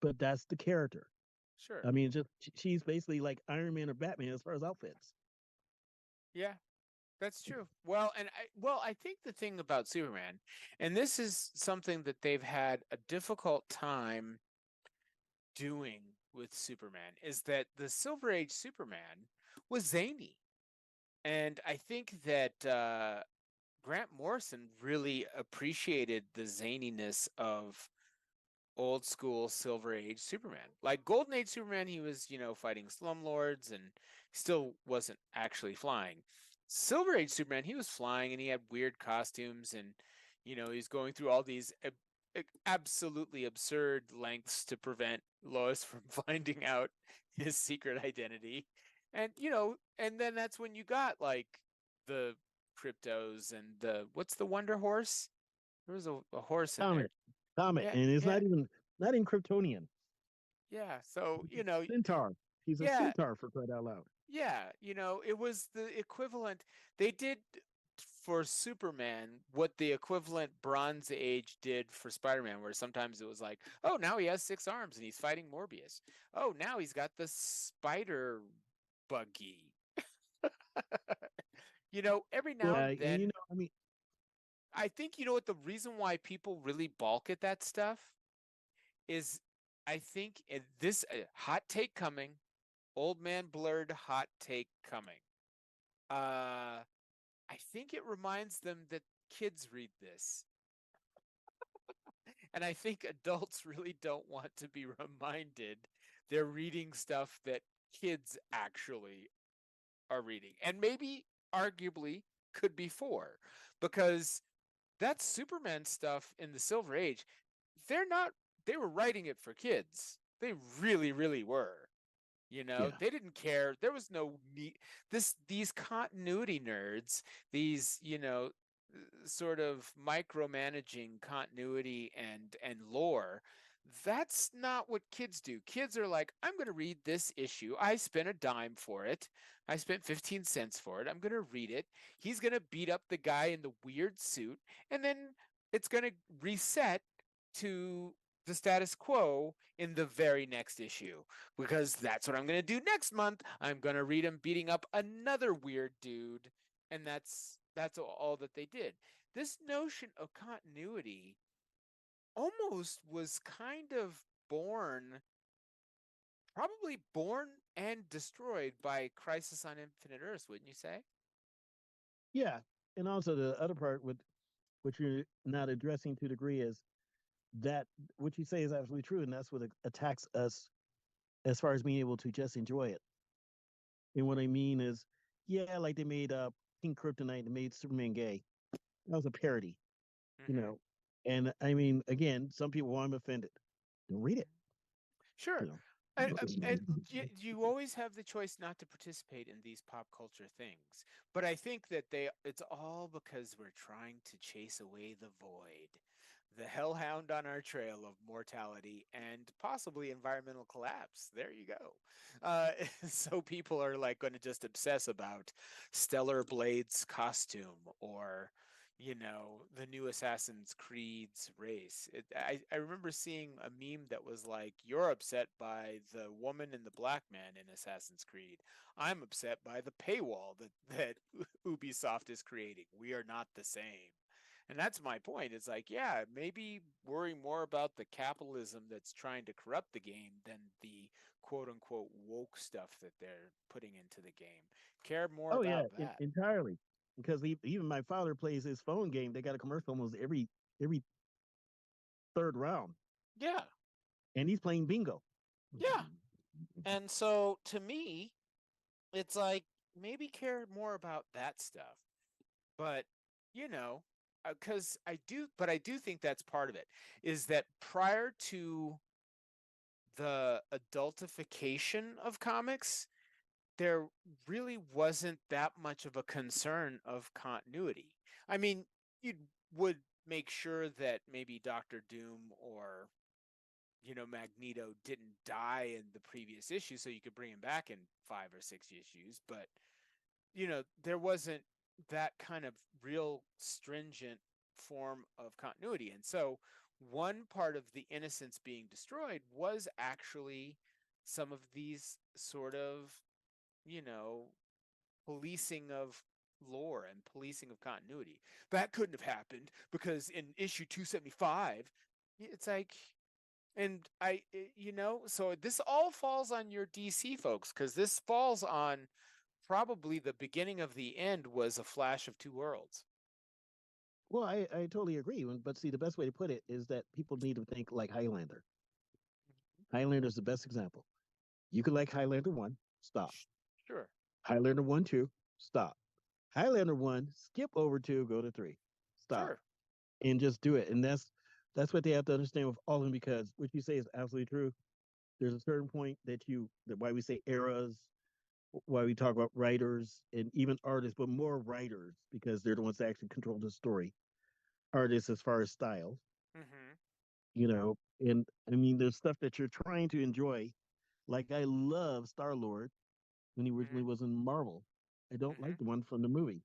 But that's the character. Sure. I mean, just she's basically like Iron Man or Batman as far as outfits. Yeah. That's true. Well, I think the thing about Superman, and this is something that they've had a difficult time doing with Superman, is that the Silver Age Superman was zany. And I think that Grant Morrison really appreciated the zaniness of old school Silver Age Superman. Like Golden Age Superman, he was, fighting slumlords and still wasn't actually flying. Silver Age Superman, he was flying and he had weird costumes and, he's going through all these absolutely absurd lengths to prevent Lois from finding out his secret identity. And, and then that's when you got like the cryptos and what's the Wonder Horse? There was a horse in there. Comet. Comet. Yeah, And it's yeah, not in Kryptonian. yeah. So, He's a centaur. He's a yeah, centaur for crying out loud. yeah, it was the equivalent. They did for Superman what the equivalent Bronze Age did for Spider-Man, where sometimes it was like, oh, now he has 6 arms and he's fighting Morbius. Oh, now he's got the spider buggy. Every now and And then, I think what the reason why people really balk at that stuff is, I think this hot take coming, old man Blerd hot take coming. I think it reminds them that kids read this. And I think adults really don't want to be reminded they're reading stuff that kids actually are reading. And maybe, arguably, could be for. Because that Superman stuff in the Silver Age, they were writing it for kids. They really, really were. yeah, They didn't care. There was no need. These continuity nerds, these, sort of micromanaging continuity and lore. That's not what kids do. Kids are like, I'm going to read this issue. I spent a dime for it. I spent 15 cents for it. I'm going to read it. He's going to beat up the guy in the weird suit, and then it's going to reset to the status quo in the very next issue, because that's what I'm going to do next month. I'm going to read him beating up another weird dude, and that's all that they did. This notion of continuity almost was kind of probably born and destroyed by Crisis on Infinite Earths, wouldn't you say? yeah. And also the other part with which you're not addressing to a degree is that what you say is absolutely true, and that's what attacks us as far as being able to just enjoy it. And what I mean is, yeah, like they made King Kryptonite, they made Superman gay. That was a parody, you Mm-hmm. know. And I mean, again, some people want to offend it. Don't read it, you Sure. know. And you always have the choice not to participate in these pop culture things. But I think that it's all because we're trying to chase away the void, the hellhound on our trail of mortality and possibly environmental collapse. There you go. So people are like going to just obsess about Stellar Blade's costume, or the new Assassin's Creed's race. I remember seeing a meme that was like, you're upset by the woman and the black man in Assassin's Creed. I'm upset by the paywall that Ubisoft is creating. We are not the same. And that's my point. It's like, yeah, maybe worry more about the capitalism that's trying to corrupt the game than the quote unquote woke stuff that they're putting into the game. Care more Oh yeah, about that. entirely. Because even my father plays his phone game. They got a commercial almost every third round, Yeah. and he's playing bingo. Yeah. And so to me, it's like, maybe care more about that stuff. But, you know, because I do think that's part of it, is that prior to the adultification of comics, there really wasn't that much of a concern of continuity. I mean, you would make sure that maybe Doctor Doom or Magneto didn't die in the previous issue, so you could bring him back in 5 or 6 issues. But there wasn't that kind of real stringent form of continuity, and so one part of the innocence being destroyed was actually some of these sort of you know policing of lore and policing of continuity. That couldn't have happened because in issue 275, it's like, and so this all falls on your DC folks, because this falls on probably the beginning of the end was a Flash of Two Worlds. Well, I totally agree. But see, the best way to put it is that people need to think like Highlander. Highlander is the best example. You could like Highlander 1, stop. Sure. Highlander 1, 2, stop. Highlander 1, skip over 2, go to 3, stop. Sure. And just do it. And that's what they have to understand with all of them, because what you say is absolutely true. There's a certain point that why we say eras, why we talk about writers and even artists, but more writers because they're the ones that actually control the story. Artists as far as style, Mm-hmm. and I mean, there's stuff that you're trying to enjoy. Like I love Star Lord when he originally Mm-hmm. was in Marvel. I don't Mm-hmm. like the one from the movie.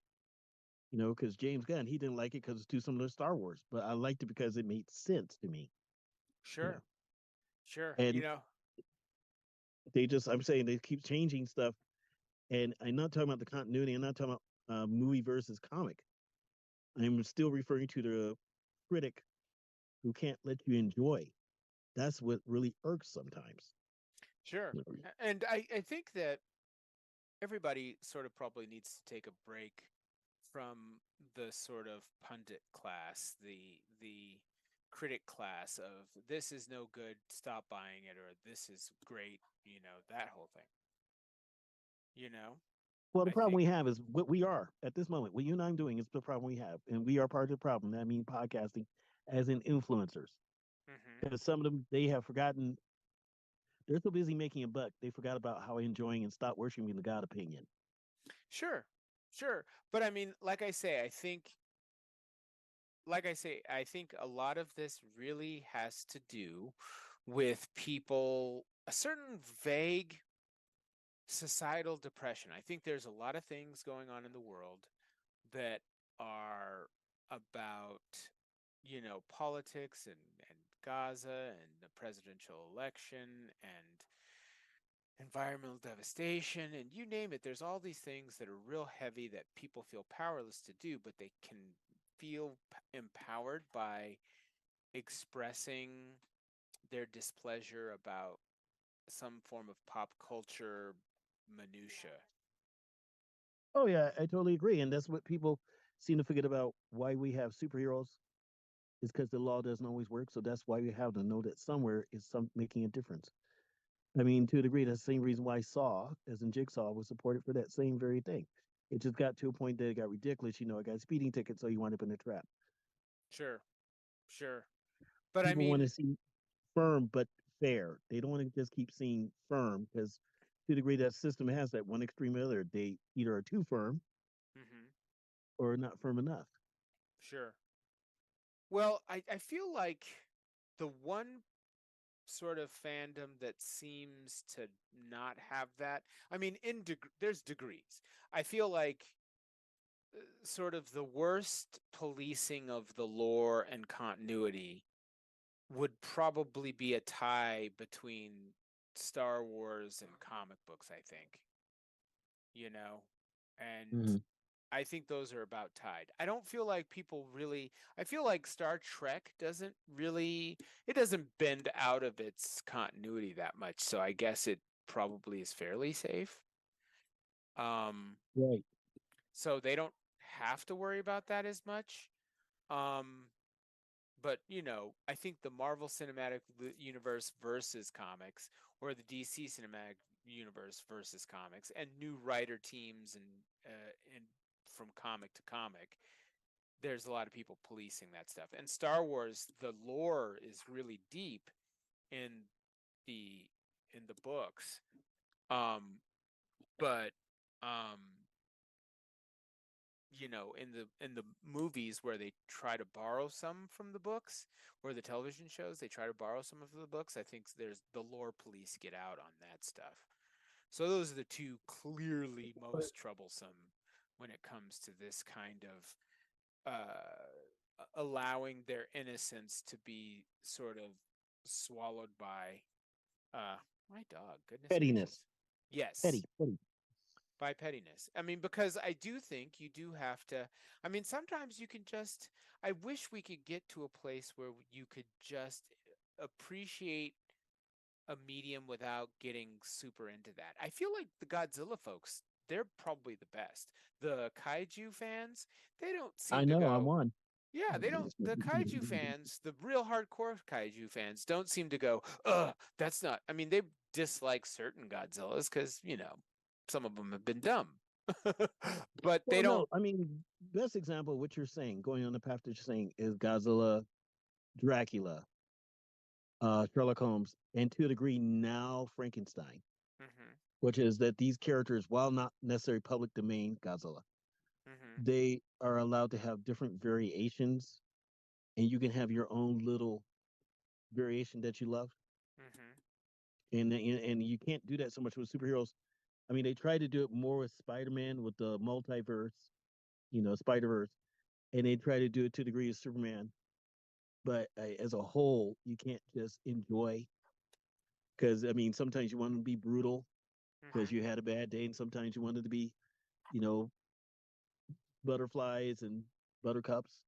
Because James Gunn, he didn't like it because it's too similar to Star Wars, but I liked it because it made sense to me. You know, Sure, sure. and I'm saying they keep changing stuff, and I'm not talking about the continuity. I'm not talking about movie versus comic. I'm still referring to the critic who can't let you enjoy. That's what really irks sometimes. sure. You know, And I think that everybody sort of probably needs to take a break from the sort of pundit class, the critic class of this is no good, stop buying it, or this is great, that whole thing. You know, Well, the I problem think. we have is what we are at this moment. What you and I'm doing is the problem we have, and we are part of the problem. I mean, podcasting, as in influencers, Hmm. because some of them they have forgotten. They're so busy making a buck, they forgot about how enjoying and stop worshiping the God opinion. Sure, sure. But I mean, I think a lot of this really has to do with people, a certain vague societal depression. I think there's a lot of things going on in the world that are about, politics and Gaza and the presidential election and environmental devastation and you name it. There's all these things that are real heavy that people feel powerless to do, but they can feel empowered by expressing their displeasure about some form of pop culture minutia. Oh yeah, I totally agree, and that's what people seem to forget about why we have superheroes is because the law doesn't always work. So that's why we have to know that somewhere is some making a difference. I mean, to a degree, that's the same reason why Saw, as in Jigsaw, was supported for that same very thing. It just got to a point that it got ridiculous. I got a speeding ticket, so you wind up in a trap. Sure, sure. But I People want to mean, see firm but fair. They don't want to just keep seeing firm because, to a degree, that system has that one extreme or the other. They either are too firm mhm, or not firm enough. sure. Well, I feel like the one sort of fandom that seems to not have that. I mean, there's degrees. I feel like sort of the worst policing of the lore and continuity would probably be a tie between Star Wars and comic books, I think. You know, and Mm-hmm. I think those are about tied. I don't feel like people really. I feel like Star Trek it doesn't bend out of its continuity that much. So I guess it probably is fairly safe. Um, Right. so they don't have to worry about that as much. Um, but I think the Marvel Cinematic Universe versus comics, or the DC Cinematic Universe versus comics, and new writer teams and from comic to comic, there's a lot of people policing that stuff. And Star Wars, the lore is really deep in the books. Um, but um, in the movies where they try to borrow some from the books, or the television shows they try to borrow some of the books, I think there's the lore police get out on that stuff. So those are the two clearly most troublesome when it comes to this kind of allowing their innocence to be sort of swallowed by uh my dog, goodness Pettiness. gracious. Yes, Petty. Petty. by pettiness. I mean, because I do think you do have to. I mean, sometimes you can just. I wish we could get to a place where you could just appreciate a medium without getting super into that. I feel like the Godzilla folks, they're probably the best. The kaiju fans, they don't I seem to know. I'm go, one. yeah, they don't. The kaiju fans, the real hardcore kaiju fans, don't seem to go, ugh, that's not. I mean, they dislike certain Godzillas because, some of them have been dumb. But they Well, don't. no. I mean, best example of what you're saying, going on the path that you're saying, is Godzilla, Dracula, Sherlock Holmes, and to a degree now Frankenstein, Hmm. which is that these characters, while not necessarily public domain, Godzilla, Hmm. they are allowed to have different variations, and you can have your own little variation that you love. Hmm. And you can't do that so much with superheroes. I mean, they tried to do it more with Spider-Man with the multiverse, Spider-Verse, and they try to do it to the degree of Superman. But as a whole, you can't just enjoy because I mean, sometimes you want to be brutal because Hmm. you had a bad day, and sometimes you wanted to be, you know, butterflies and buttercups.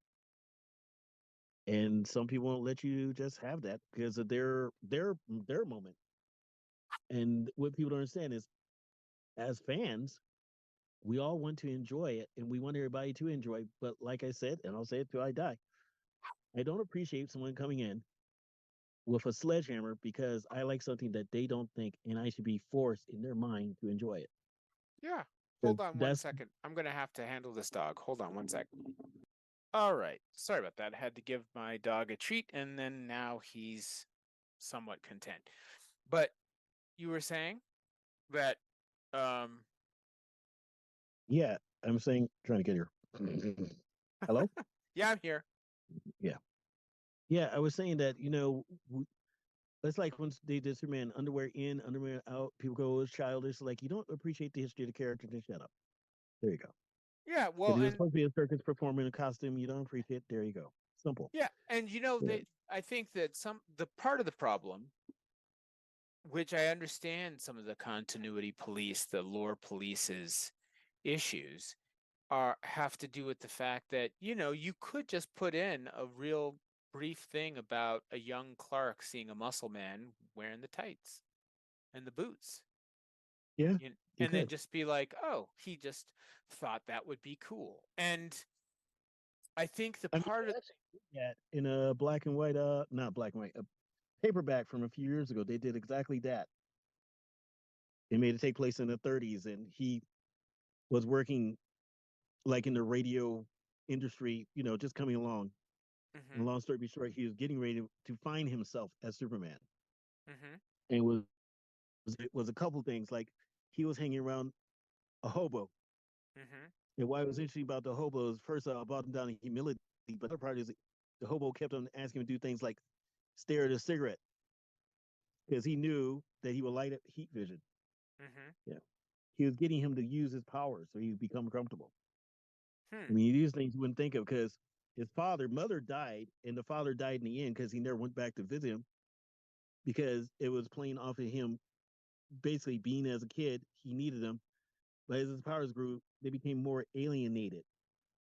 And some people won't let you just have that because of their moment. And what people don't understand is, as fans, we all want to enjoy it, and we want everybody to enjoy. But like I said, and I'll say it till I die, I don't appreciate someone coming in with a sledgehammer because I like something that they don't think, and I should be forced in their mind to enjoy it. Yeah. Because Hold on one that's second. I'm going to have to handle this dog. Hold on one second. All right. Sorry about that. I had to give my dog a treat, and then now he's somewhat content. But you were saying that, um, yeah. I'm saying, trying to get here. Hello. yeah, I'm here. Yeah. Yeah. I was saying that it's like when they did Superman underwear in, underwear out. People go, it's childish. Like you don't appreciate the history of the character. Then shut up. There you go. Yeah. If Well, he was and supposed to be a circus performer in a costume, you don't appreciate it. There you go. Simple. yeah, and Yeah. I think that the part of the problem, which I understand some of the continuity police, the lore police's issues, are have to do with the fact that you could just put in a real brief thing about a young Clark seeing a muscle man wearing the tights and the boots, Yeah. You and then could. just be like, oh, he just thought that would be cool. And I think the I mean, part they of actually did that in a black and white, not black and white, a paperback from a few years ago. They did exactly that. They made it take place in the 30s, and he was working like in the radio industry, just coming along. And hmm long story short, he was getting ready to find himself as Superman, hmm and it was a couple things like he was hanging around a hobo. hmm And why it was interesting about the hobo is first I brought him down in humility, but the other part is the hobo kept on asking him to do things like stare at a cigarette because he knew that he would light up heat vision. hmm Yeah. He was getting him to use his powers so he would become comfortable. I hmm mean, these things you wouldn't think of because his mother died, and the father died in the end because he never went back to visit him because it was playing off of him basically being as a kid, he needed them. But as his powers grew, they became more alienated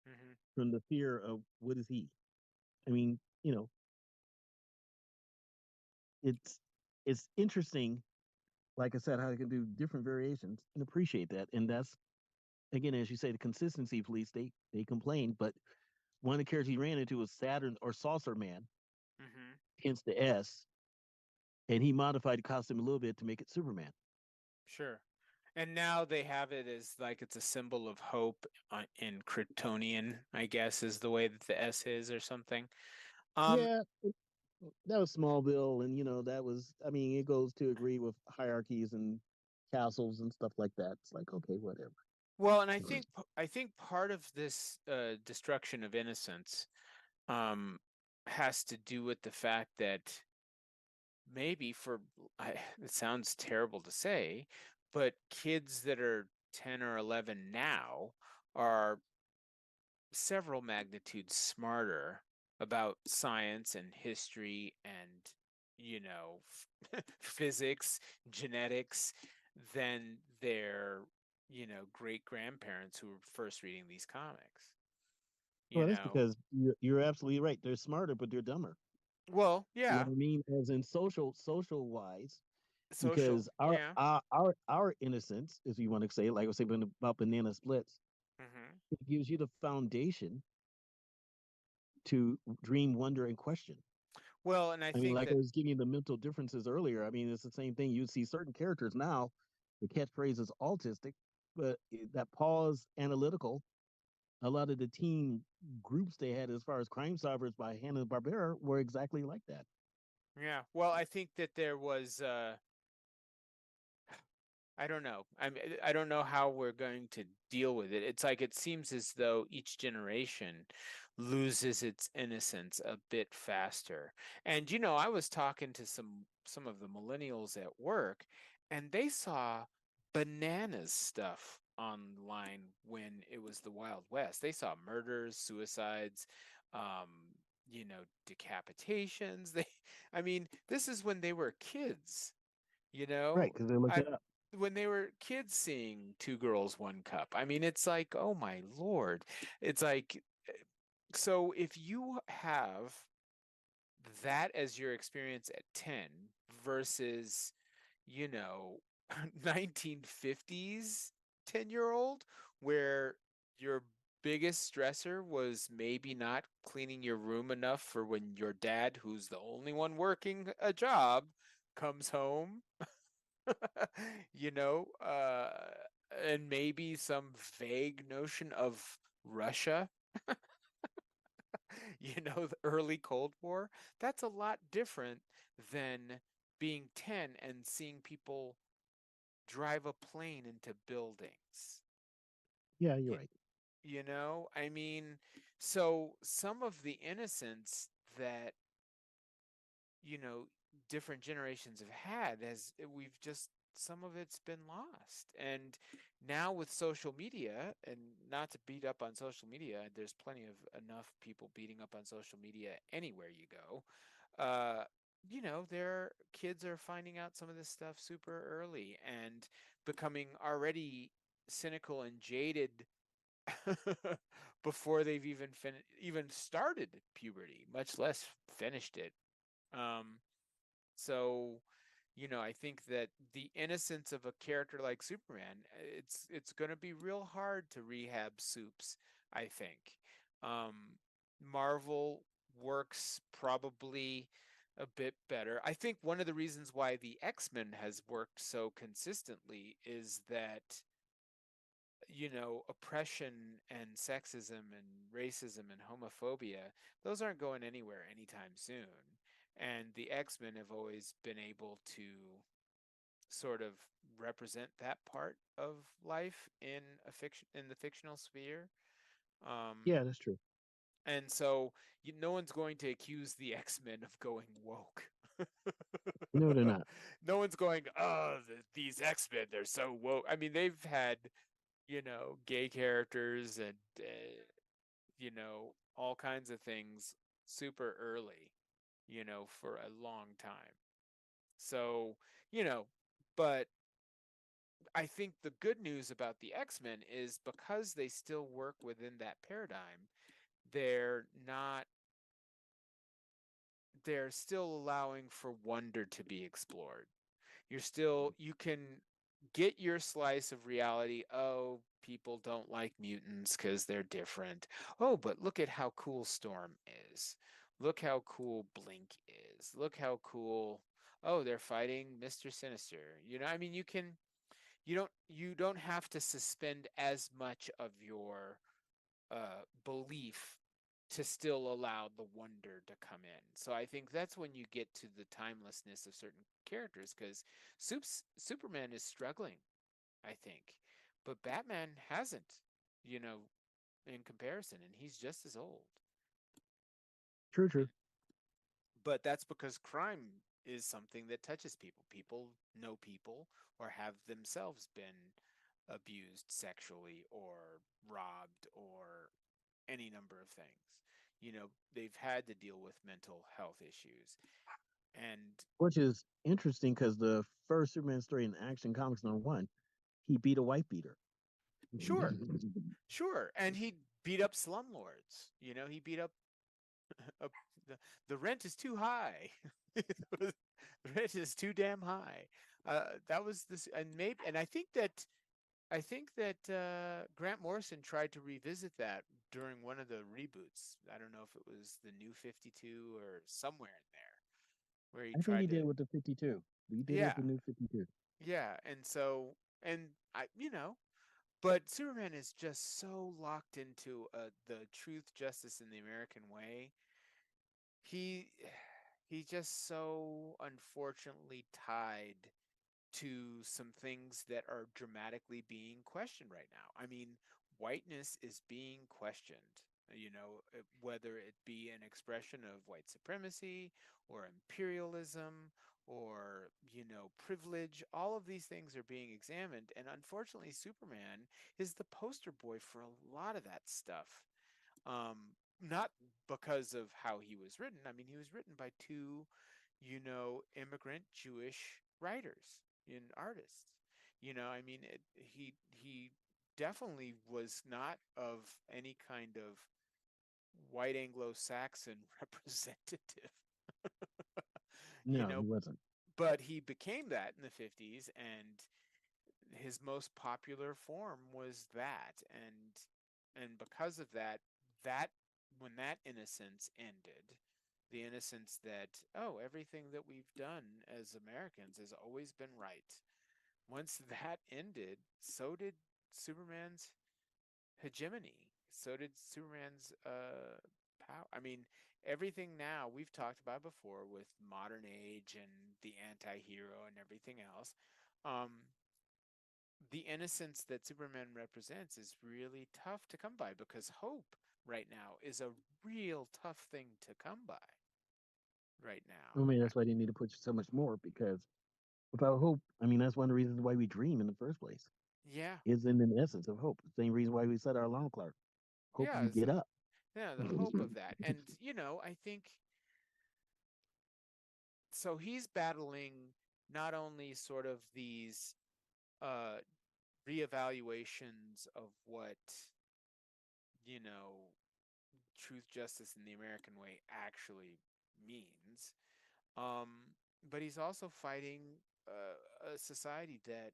hmm from the fear of what is he? I mean, it's it's interesting, like I said, how they can do different variations and appreciate that. And that's again, as you say, the consistency police, they complain, but one of the characters he ran into was Saturn or Saucer Man, hmm hence the S, and he modified the costume a little bit to make it Superman. Sure. And now they have it as like it's a symbol of hope in Kryptonian, I guess, is the way that the S is or something. Um, Yeah, that was Smallville, and that was. I mean, it goes to agree with hierarchies and castles and stuff like that. It's like okay, whatever. well, and I think part of this destruction of innocence um, has to do with the fact that maybe it sounds terrible to say, but kids that are 10 or 11 now are several magnitudes smarter about science and history and physics, genetics than their great grandparents who were first reading these comics. you Well, that's know because you're absolutely right. They're smarter, but they're dumber. well, You know yeah, what I mean? As in social wise, social, because our yeah. our our, our innocence, as you want to say, like I was saying about banana splits, hmm it gives you the foundation to dream, wonder, and question. well, and I I mean, think like I that was giving you the mental differences earlier. I mean, it's the same thing. You see certain characters now, the catchphrase is autistic, but that pause analytical, a lot of the team groups they had as far as Crime Solvers by Hanna-Barbera were exactly like that. yeah, well, I think that there was I don't know. I don't know how we're going to deal with it. It's like it seems as though each generation loses its innocence a bit faster. And I was talking to some of the millennials at work, and they saw bananas stuff online when it was the Wild West. They saw murders, suicides, um, decapitations. I mean, this is when they were kids, you Right, know. because they're I looking up. when they were kids seeing Two Girls, One Cup. I mean, it's like, oh my Lord. It's like, so if you have that as your experience at 10 versus, you know, 1950s 10-year-old, where your biggest stressor was maybe not cleaning your room enough for when your dad, who's the only one working a job, comes home, you know, uh, and maybe some vague notion of Russia, the early Cold War. That's a lot different than being 10 and seeing people drive a plane into buildings. Yeah, you're You, right. I mean, so some of the innocence that, you know, different generations have had we've just, some of it's been lost. And now with social media, and not to beat up on social media, there's plenty of enough people beating up on social media anywhere you go. uh their kids are finding out some of this stuff super early and becoming already cynical and jaded before they've even started puberty, much less finished it. um so, I think that the innocence of a character like Superman, it's going to be real hard to rehab Supes, I think. Marvel works probably a bit better. I think one of the reasons why the X-Men has worked so consistently is that, oppression and sexism and racism and homophobia, those aren't going anywhere anytime soon. And the X-Men have always been able to sort of represent that part of life in the fictional sphere. Um, Yeah, that's true. and so no one's going to accuse the X-Men of going woke. No, they're not. No one's going, oh, these X-Men, they're so woke. I mean, they've had, gay characters and, all kinds of things super early, for a long time. So, you know, but I think the good news about the X-Men is because they still work within that paradigm, they're not, they're still allowing for wonder to be explored. You can get your slice of reality. Oh, people don't like mutants because they're different. Oh, but look at how cool Storm is. Look how cool Blink is. Look how cool. Oh, they're fighting Mr. Sinister. I mean, you don't have to suspend as much of your belief to still allow the wonder to come in. So I think that's when you get to the timelessness of certain characters, because Superman is struggling, I think, but Batman hasn't, you know, in comparison, and he's just as old. True, You true. But that's because crime is something that touches people. People know people or have themselves been abused sexually or robbed or any number of things. They've had to deal with mental health issues. And Which is interesting because the first Superman story in Action Comics #1, he beat a white beater. sure, sure. And he beat up slumlords. He beat up uh, the rent is too high. The rent is too damn high. That was this, and I think that Grant Morrison tried to revisit that during one of the reboots. I don't know if it was the New 52 or somewhere in there where he I think he tried to. did it with the 52. He did it with Yeah, the new 52. yeah, and so, and but Superman is just so locked into the truth, justice, and the American way. He he's just so unfortunately tied to some things that are dramatically being questioned right now. I mean, whiteness is being questioned, whether it be an expression of white supremacy or imperialism or, privilege. All of these things are being examined. And unfortunately, Superman is the poster boy for a lot of that stuff. Not because of how he was written. I mean, he was written by two, immigrant Jewish writers and artists. I mean, he definitely was not of any kind of white Anglo-Saxon representative, you No, know, he wasn't. but he became that in the 50s, and his most popular form was that. And because of that, that when that innocence ended, the innocence that, oh, everything that we've done as Americans has always been right. Once that ended, so did Superman's hegemony. So did Superman's power. I mean, everything now we've talked about before with modern age and the anti-hero and everything else. Um, the innocence that Superman represents is really tough to come by, because hope right now is a real tough thing to come by right I now. mean, that's why they need to push so much more because without hope, I mean, that's one of the reasons why we dream in the first place. Yeah, Is in the essence of hope. The same reason why we set our alarm clock. Hope yeah, you it's get up. the hope of that. And I think so. He's battling not only sort of these uh reevaluations of what you know truth, justice, and the American way actually means, but he's also fighting a society that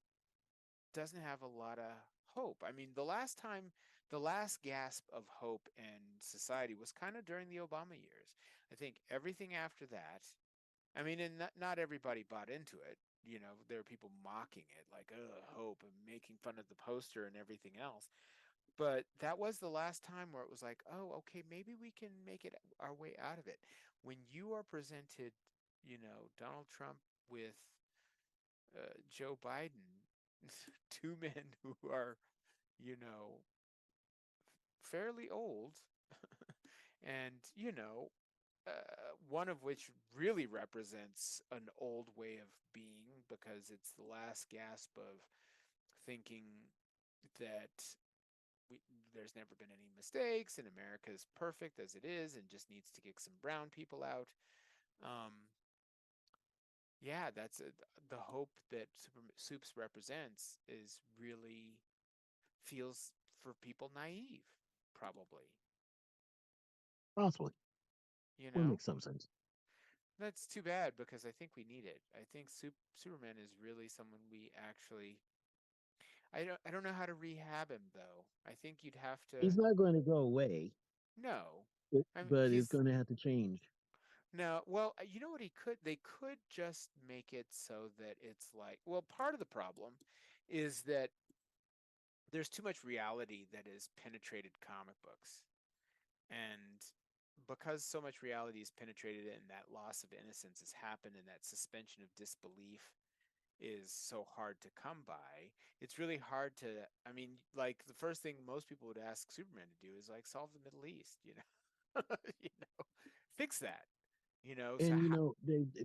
doesn't have a lot of hope. I mean, the last gasp of hope in society was kind of during the Obama years. I think everything after that, I mean, and not everybody bought into it. There were people mocking it, like, hope, and making fun of the poster and everything else. But that was the last time where it was like, oh, okay, maybe we can make it our way out of it. When you are presented, Donald Trump with Joe Biden, two men who are, you know, fairly old, and, one of which really represents an old way of being, because it's the last gasp of thinking that we, there's never been any mistakes and America is perfect as it is and just needs to kick some brown people out. Um, yeah, the hope that Soups represents is really feels for people naive, probably. Possibly. You Would know, make some sense. that's too bad, because I think we need it. I think Superman is really someone we actually. I don't know how to rehab him though. I think you'd have to. He's not going to go away, No, I mean but it's he's going to have to change. no. Well, you know what they could just make it so that it's like. Well, part of the problem is that there's too much reality that has penetrated comic books. And because so much reality is penetrated and that loss of innocence has happened and that suspension of disbelief is so hard to come by, it's really hard to, I mean, like the first thing most people would ask Superman to do is like solve the Middle East. you know, fix that, so And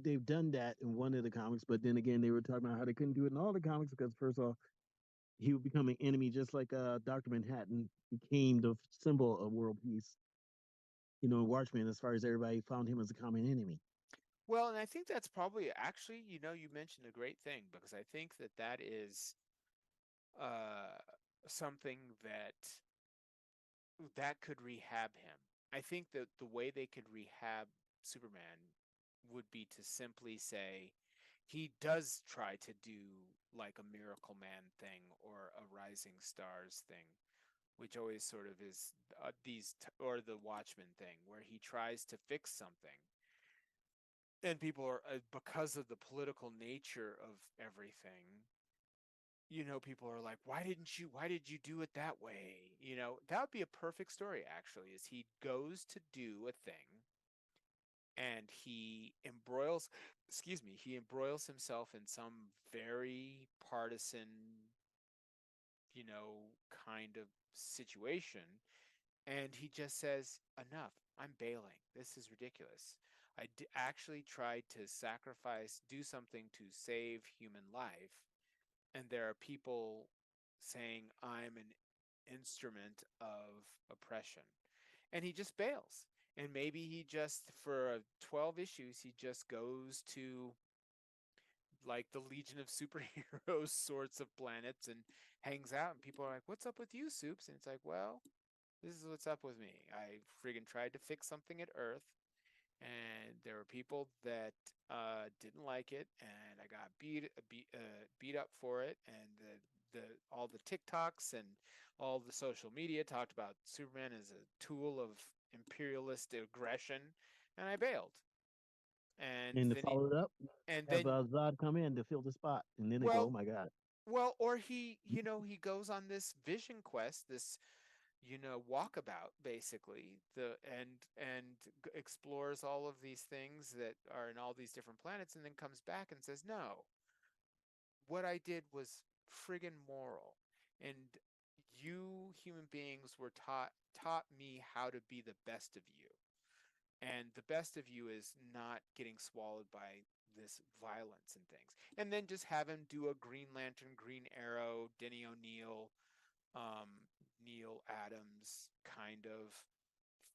they've done that in one of the comics, but then again they were talking about how they couldn't do it in all the comics because first off, he would become an enemy just like Doctor Manhattan became the symbol of world peace. Watchmen, as far as everybody found him as a common enemy. well, and I think that's probably actually, you mentioned a great thing, because I think that that is uh something that could rehab him. I think that the way they could rehab Superman would be to simply say he does try to do like a Miracle Man thing or a Rising Stars thing, which always sort of is or the Watchmen thing, where he tries to fix something. And people are, because of the political nature of everything, people are like, why did you do it that way? That would be a perfect story, actually, is he goes to do a thing and he embroils himself in some very partisan, kind of situation. And he just says, enough, I'm bailing. This is ridiculous. actually tried to sacrifice, do something to save human life, and there are people saying I'm an instrument of oppression. And he just bails. And maybe he just, for 12 issues, he just goes to like the Legion of Superheroes sorts of planets and hangs out. And people are like, "What's up with you, Soups?" And it's like, well, this is what's up with me. I friggin' tried to fix something at Earth, and there were people that didn't like it, and I got beat up for it, and the all the TikToks and all the social media talked about Superman as a tool of imperialist aggression, and I bailed. And And to then he, follow it up, and have then Zod come in to fill the spot, and then they go, "Oh well, my God!" or he goes on this vision quest, this walkabout basically, and explores all of these things that are in all these different planets, and then comes back and says, no, what I did was friggin' moral, and you human beings were taught me how to be the best of you, and the best of you is not getting swallowed by this violence and things. And then just have him do a Green Lantern, Green Arrow, Denny O'Neil, um, Neil Adams kind of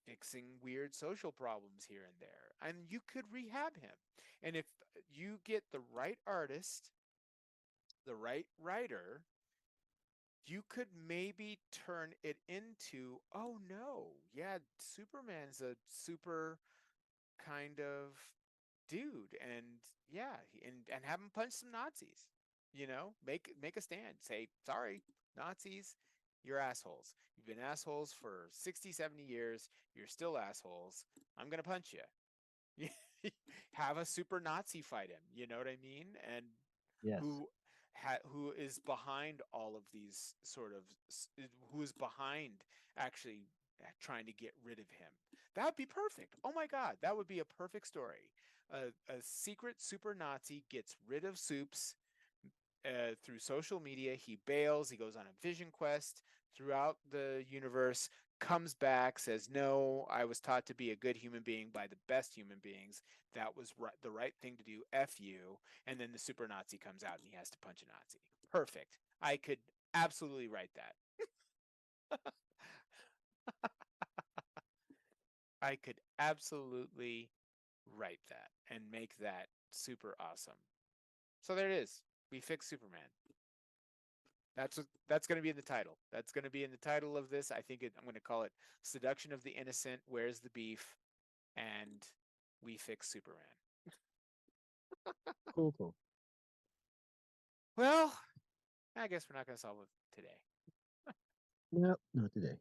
fixing weird social problems here and there. And you could rehab him. And if you get the right artist, the right writer, you could maybe turn it into, oh no, yeah, Superman's a super kind of dude, and yeah, and have him punch some Nazis. Make a stand. Say, sorry, Nazis, you're assholes. You've been assholes for 60, 70 years. You're still assholes. I'm going to punch you. Have a super Nazi fight him. You know what I mean? And Yes, who who is behind all of these sort of who is behind actually trying to get rid of him. That would be perfect. Oh my God, that would be a perfect story. A secret super Nazi gets rid of Soups through social media. He bails. He goes on a vision quest throughout the universe, comes back, says, no, I was taught to be a good human being by the best human beings. That was the right thing to do. F you. And then the super Nazi comes out and he has to punch a Nazi. Perfect. I could absolutely write that. I could absolutely write that and make that super awesome. So there it is. We fixed Superman. That's going to be in the title. That's going to be in the title of this. I'm going to call it Seduction of the Innocent. Where's the beef? And we fix Superman. cool, cool. Well, I guess we're not going to solve it today. Nope, not today.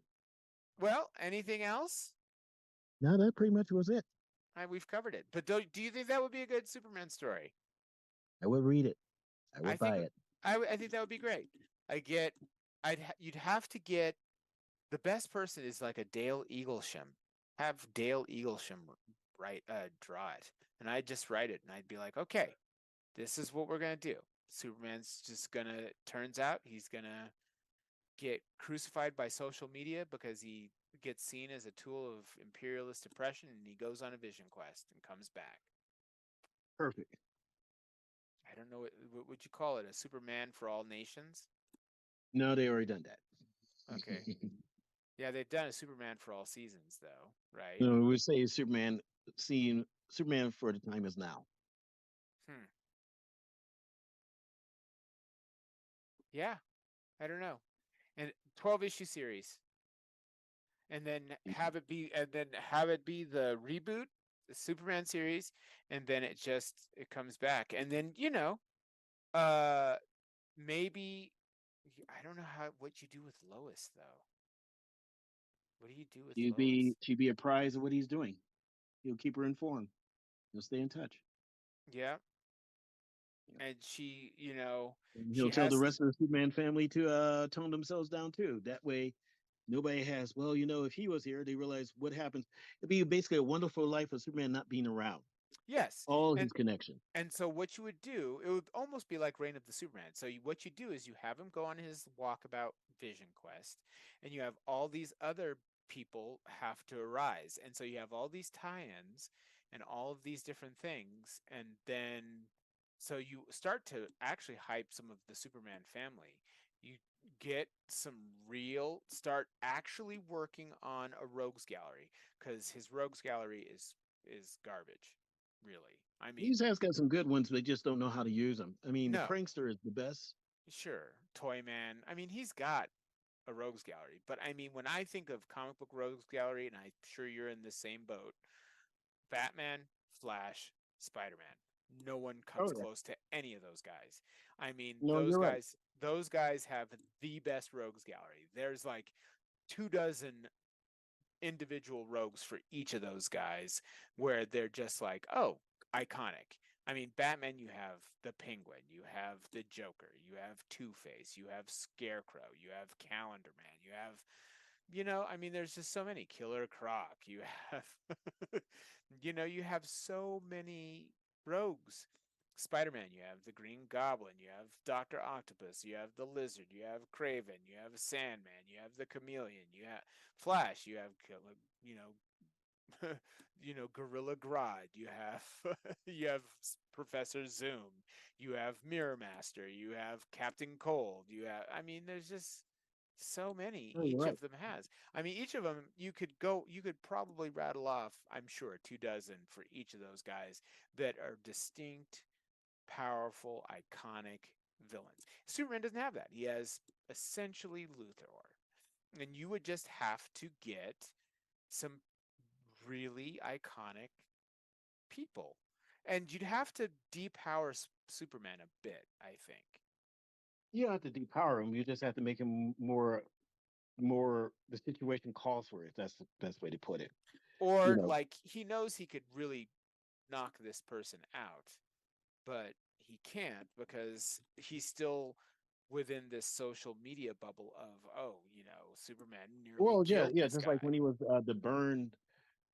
Well, anything else? No, that pretty much was it. We've covered it. But do you think that would be a good Superman story? I would read it. I I would think buy it. I think that would be great. You'd have to get the best person is like a Dale Eaglesham. Have Dale Eaglesham draw it, and I'd just write it, and I'd be like, okay, this is what we're gonna do. Superman's just gonna turns out he's gonna get crucified by social media because he gets seen as a tool of imperialist oppression, and he goes on a vision quest and comes back. Perfect. I don't know what would you call it, a Superman for all nations? No, they already done that. Okay. Yeah, they've done a Superman for all seasons, though, right? No, we say Superman. Seeing Superman for the time is now. Hmm. Yeah, I don't know. And 12-issue series, and then have it be the reboot, the Superman series, and then it comes back, and then uh, maybe I don't know what you do with Lois though. What do you do with Lois? She'd be apprised of what he's doing. He'll keep her informed. He'll stay in touch. Yeah, Yeah. and she, And she he'll tell the has. rest of the Superman family to tone themselves down too. That way, nobody has. Well, if he was here, they realize what happens. It'd be basically a wonderful life of Superman not being around. Yes, All and his connection. And so what you would do, it would almost be like Reign of the Superman. So what you do is you have him go on his walkabout vision quest, and you have all these other people have to arise. And so you have all these tie-ins, and all of these different things. And then, so you start to actually hype some of the Superman family. You get start actually working on a rogues gallery, because his rogues gallery is garbage, really. I mean, He's has got some good ones, they just don't know how to use them. I mean, the no, Prankster is the best. sure, Toyman. I mean, he's got a rogues gallery, but I mean, when I think of comic book rogues gallery, and I'm sure you're in the same boat, Batman, Flash, Spider-Man. No one Oh comes yeah. close to any of those guys. I mean, No, you're right. those guys have the best rogues gallery. There's like 24 individual rogues for each of those guys, where they're just like, oh, iconic. I mean, Batman, you have the Penguin, you have the Joker, you have Two-Face, you have Scarecrow, you have Calendar Man, you have, I mean, there's just so many. Killer Croc, you have, you have so many rogues. Spider-Man, you have the Green Goblin, you have Dr. Octopus, you have the Lizard, you have Kraven, you have Sandman, you have the Chameleon, you have Flash, you have, Gorilla Grodd, you have you have Professor Zoom, you have Mirror Master, you have Captain Cold, you have, I mean, there's just so many Oh, you're each right. of them has. I mean, each of them you could probably rattle off, I'm sure, 24 for each of those guys that are distinct, powerful, iconic villains. Superman doesn't have that. He has essentially Luthor. And you would just have to get some really iconic people. And you'd have to depower Superman a bit, I think. You don't have to depower him. You just have to make him more. The situation calls for it. That's the best way to put it. You Or know. like he knows he could really knock this person out, but he can't because he's still within this social media bubble of, oh, Superman nearly Well, yeah, killed yeah. this Just like guy. when he was the burn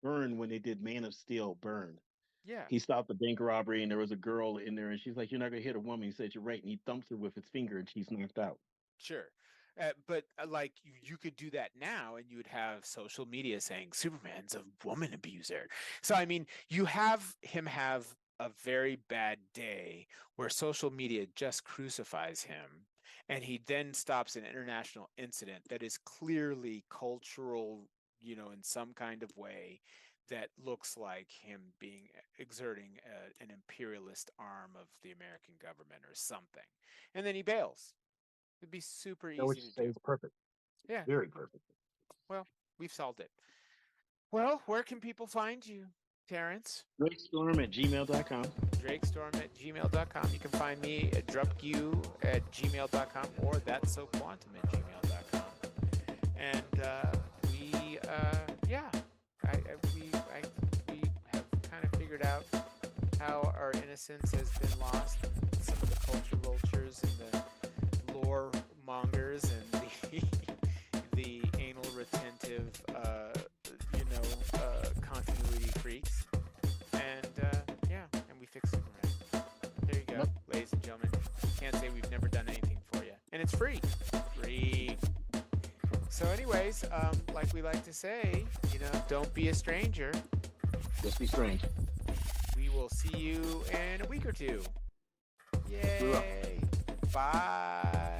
when they did Man of Steel, burn. Yeah, He stopped the bank robbery, and there was a girl in there, and she's like, "You're not gonna hit a woman." He said, "You're right," and he thumps her with his finger, and she's knocked out. sure. But like you could do that now, and you would have social media saying Superman's a woman abuser. So I mean, you have him have a very bad day where social media just crucifies him, and he then stops an international incident that is clearly cultural, in some kind of way that looks like him exerting an imperialist arm of the American government or something, and then he bails. It'd be super That easy which to do. is perfect, Yeah, very perfect. well, we've solved it. Well, where can people find you, Terrance? DrakeStorm@gmail.com. DrakeStorm@gmail.com. You can find me at drupq@gmail.com or that'ssoquantum@gmail.com. And we have kind of figured out how our innocence has been lost. Some of the culture vultures and the lore mongers and the anal retentive, continuity freaks. And and we fixed Superman. There you go, Yep. ladies and gentlemen. Can't say we've never done anything for you, and it's free. Free. So, anyways, like we like to say, don't be a stranger. Just be strange. We will see you in a week or two. Hoorah. Yay! Bye.